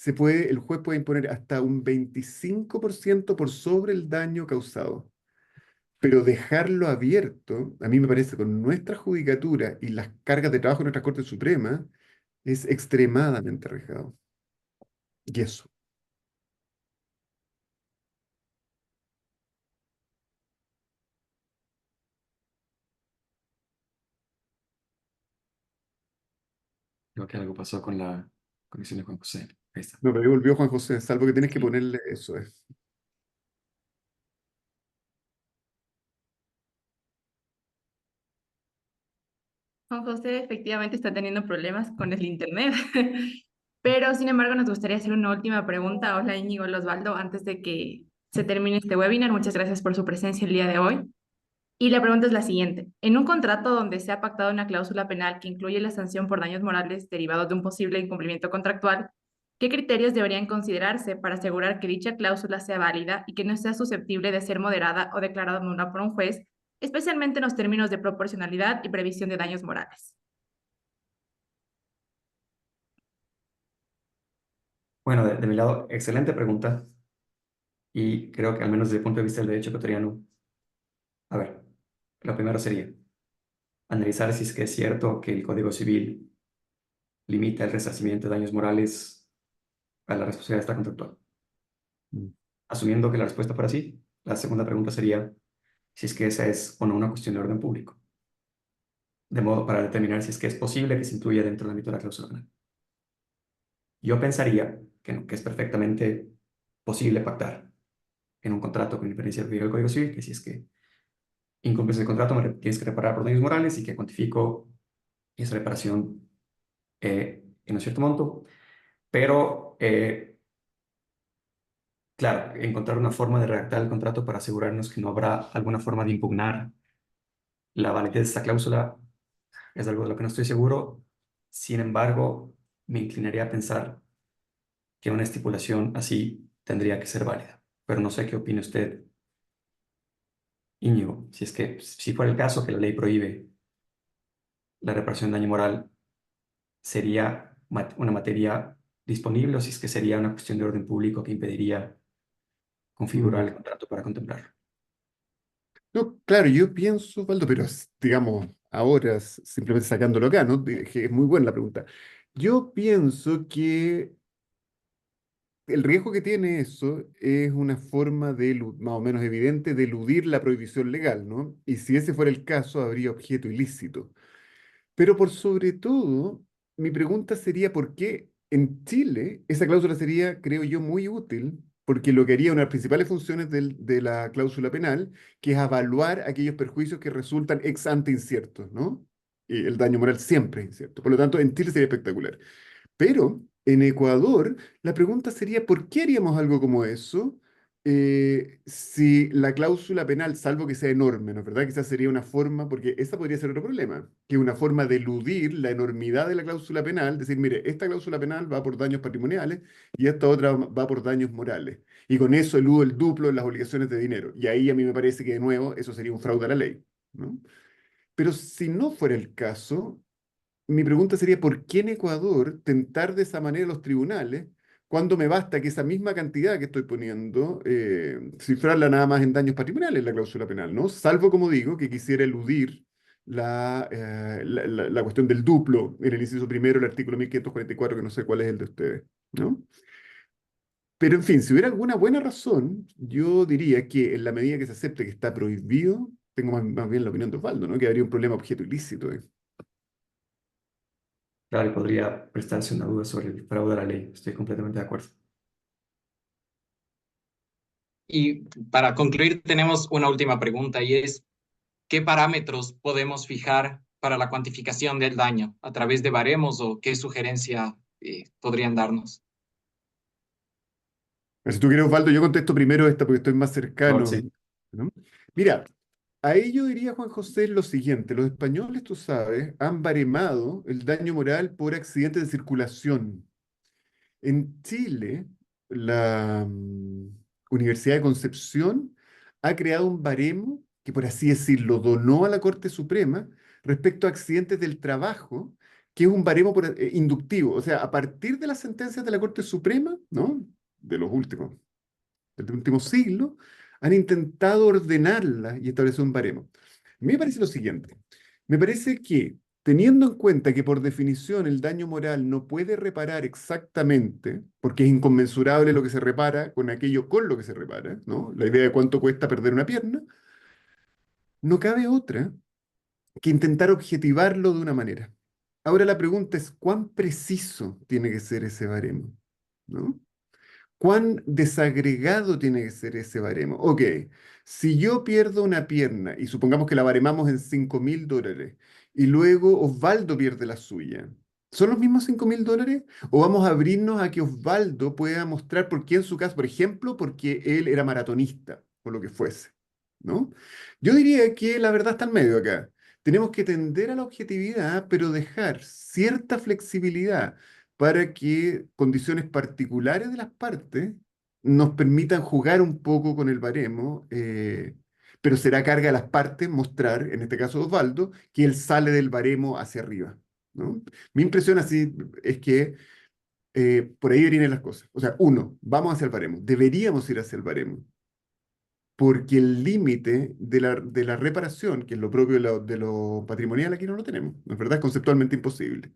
el juez puede imponer hasta un 25% por sobre el daño causado. Pero dejarlo abierto, a mí me parece, con nuestra judicatura y las cargas de trabajo de nuestra Corte Suprema, es extremadamente arriesgado. Y eso. Creo que algo pasó con la conexión de Juan José. Ahí está. No, pero ahí volvió Juan José, salvo que tienes que ponerle eso. Juan José efectivamente está teniendo problemas con el internet, pero sin embargo nos gustaría hacer una última pregunta. Hola Íñigo, hola Osvaldo, antes de que se termine este webinar. Muchas gracias por su presencia el día de hoy. Y la pregunta es la siguiente. En un contrato donde se ha pactado una cláusula penal que incluye la sanción por daños morales derivados de un posible incumplimiento contractual, ¿qué criterios deberían considerarse para asegurar que dicha cláusula sea válida y que no sea susceptible de ser moderada o declarada nula por un juez, especialmente en los términos de proporcionalidad y previsión de daños morales? Bueno, de mi lado, excelente pregunta. Y creo que al menos desde el punto de vista del derecho ecuatoriano, a ver, lo primero sería analizar si es que es cierto que el Código Civil limita el resarcimiento de daños morales a la responsabilidad extracontractual. Mm. Asumiendo que la respuesta fuera sí, la segunda pregunta sería si es que esa es o no una cuestión de orden público, de modo para determinar si es que es posible que se incluya dentro del ámbito de la cláusula penal. Yo pensaría que, no, que es perfectamente posible pactar en un contrato con independencia del Código Civil, que si es que incumples el contrato, tienes que reparar por daños morales y que cuantifico esa reparación en un cierto monto. Pero, claro, encontrar una forma de redactar el contrato para asegurarnos que no habrá alguna forma de impugnar la validez de esta cláusula es algo de lo que no estoy seguro. Sin embargo, me inclinaría a pensar que una estipulación así tendría que ser válida. Pero no sé qué opina usted, Íñigo, si es que si fuera el caso que la ley prohíbe la reparación de daño moral, ¿sería una materia disponible o si es que sería una cuestión de orden público que impediría configurar Mm. el contrato para contemplarlo? No, claro, yo pienso, Waldo, pero digamos, ahora, simplemente sacándolo acá, ¿no? Que es muy buena la pregunta. Yo pienso que el riesgo que tiene eso es una forma más o menos evidente de eludir la prohibición legal, ¿no? Y si ese fuera el caso, habría objeto ilícito. Pero por sobre todo, mi pregunta sería por qué en Chile esa cláusula sería, creo yo, muy útil, porque lo que haría una de las principales funciones de la cláusula penal, que es evaluar aquellos perjuicios que resultan ex ante inciertos, ¿no? Y el daño moral siempre es incierto. Por lo tanto, en Chile sería espectacular. Pero en Ecuador, la pregunta sería, ¿por qué haríamos algo como eso si la cláusula penal, salvo que sea enorme, ¿no es verdad? Quizás sería una forma, porque esa podría ser otro problema, que es una forma de eludir la enormidad de la cláusula penal, decir, mire, esta cláusula penal va por daños patrimoniales y esta otra va por daños morales. Y con eso eludo el duplo en las obligaciones de dinero. Y ahí a mí me parece que de nuevo eso sería un fraude a la ley, ¿no? Pero si no fuera el caso, mi pregunta sería, ¿por qué en Ecuador tentar de esa manera los tribunales cuando me basta que esa misma cantidad que estoy poniendo, cifrarla nada más en daños patrimoniales en la cláusula penal, ¿no? Salvo, como digo, que quisiera eludir la cuestión del duplo en el inciso primero, el artículo 1544, que no sé cuál es el de ustedes, ¿no? Pero, en fin, si hubiera alguna buena razón, yo diría que en la medida que se acepte que está prohibido, tengo más bien la opinión de Osvaldo, ¿no? Que habría un problema objeto ilícito. Claro, y podría prestarse una duda sobre el fraude a la ley. Estoy completamente de acuerdo. Y para concluir, tenemos una última pregunta y es, ¿qué parámetros podemos fijar para la cuantificación del daño? ¿A través de baremos o qué sugerencia podrían darnos? Si tú quieres, Osvaldo, yo contesto primero esta porque estoy más Por cercano, sí. ¿no? Mira, a ello diría Juan José lo siguiente: los españoles, tú sabes, han baremado el daño moral por accidentes de circulación. En Chile, la Universidad de Concepción ha creado un baremo que, por así decirlo, donó a la Corte Suprema respecto a accidentes del trabajo que es un baremo inductivo, o sea, a partir de las sentencias de la Corte Suprema, ¿no? De los últimos, del último siglo, han intentado ordenarla y establecer un baremo. Me parece lo siguiente, me parece que teniendo en cuenta que por definición el daño moral no puede reparar exactamente, porque es inconmensurable lo que se repara con aquello con lo que se repara, ¿no? La idea de cuánto cuesta perder una pierna, no cabe otra que intentar objetivarlo de una manera. Ahora la pregunta es, ¿cuán preciso tiene que ser ese baremo? ¿No? ¿Cuán desagregado tiene que ser ese baremo? Ok, si yo pierdo una pierna y supongamos que la baremamos en $5.000 y luego Osvaldo pierde la suya, ¿son los mismos $5.000? ¿O vamos a abrirnos a que Osvaldo pueda mostrar por qué en su caso, por ejemplo, porque él era maratonista o lo que fuese? ¿No? Yo diría que la verdad está en medio acá. Tenemos que tender a la objetividad, pero dejar cierta flexibilidad para que condiciones particulares de las partes nos permitan jugar un poco con el baremo, pero será carga de las partes mostrar, en este caso Osvaldo, que él sale del baremo hacia arriba, ¿no? Mi impresión así es que por ahí vienen las cosas. O sea, uno, vamos hacia el baremo, deberíamos ir hacia el baremo, porque el límite de la reparación, que es lo propio de lo patrimonial, aquí no lo tenemos, ¿no es verdad? Es conceptualmente imposible.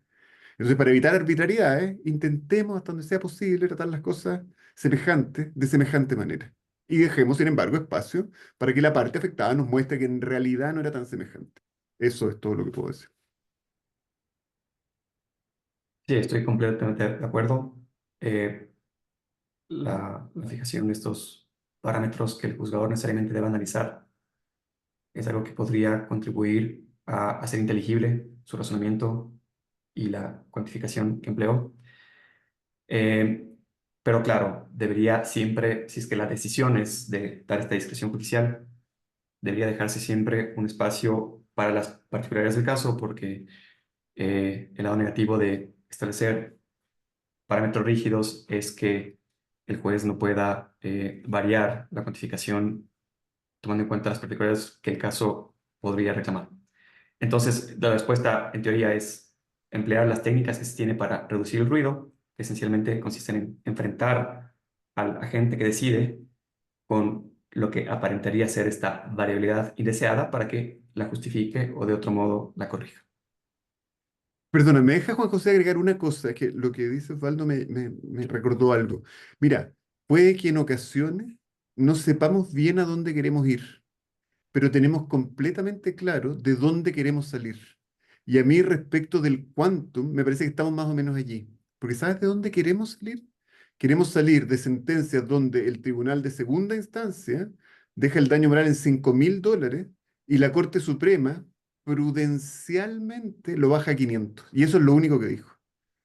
Entonces, para evitar arbitrariedades, intentemos hasta donde sea posible tratar las cosas semejantes, de semejante manera. Y dejemos, sin embargo, espacio para que la parte afectada nos muestre que en realidad no era tan semejante. Eso es todo lo que puedo decir. Sí, estoy completamente de acuerdo. Eh, la fijación de estos parámetros que el juzgador necesariamente debe analizar es algo que podría contribuir a hacer inteligible su razonamiento y la cuantificación que empleó. Eh, pero claro, debería siempre, si es que la decisión es de dar esta discreción judicial, debería dejarse siempre un espacio para las particularidades del caso, porque el lado negativo de establecer parámetros rígidos es que el juez no pueda variar la cuantificación tomando en cuenta las particularidades que el caso podría reclamar. Entonces, la respuesta en teoría es emplear las técnicas que se tiene para reducir el ruido, que esencialmente consisten en enfrentar al agente que decide con lo que aparentaría ser esta variabilidad indeseada para que la justifique o de otro modo la corrija. Perdona, me deja Juan José agregar una cosa, que lo que dice Osvaldo me recordó algo. Mira, puede que en ocasiones no sepamos bien a dónde queremos ir, pero tenemos completamente claro de dónde queremos salir. Y a mí respecto del quantum, me parece que estamos más o menos allí. Porque ¿sabes de dónde queremos salir? Queremos salir de sentencias donde el tribunal de segunda instancia deja el daño moral en $5.000 y la Corte Suprema prudencialmente lo baja a 500. Y eso es lo único que dijo.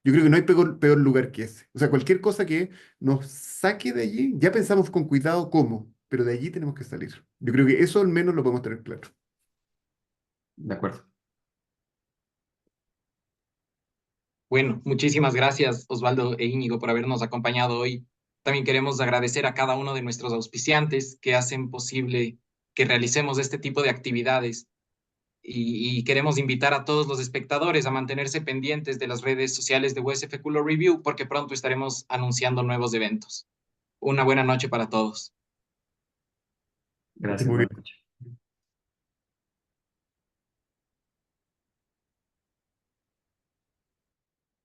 Yo creo que no hay peor lugar que ese. O sea, cualquier cosa que nos saque de allí, ya pensamos con cuidado cómo, pero de allí tenemos que salir. Yo creo que eso al menos lo podemos tener claro. De acuerdo. Bueno, muchísimas gracias, Osvaldo e Íñigo, por habernos acompañado hoy. También queremos agradecer a cada uno de nuestros auspiciantes que hacen posible que realicemos este tipo de actividades. Y queremos invitar a todos los espectadores a mantenerse pendientes de las redes sociales de USF Law Review porque pronto estaremos anunciando nuevos eventos. Una buena noche para todos. Gracias, Muy buenas bien. noches.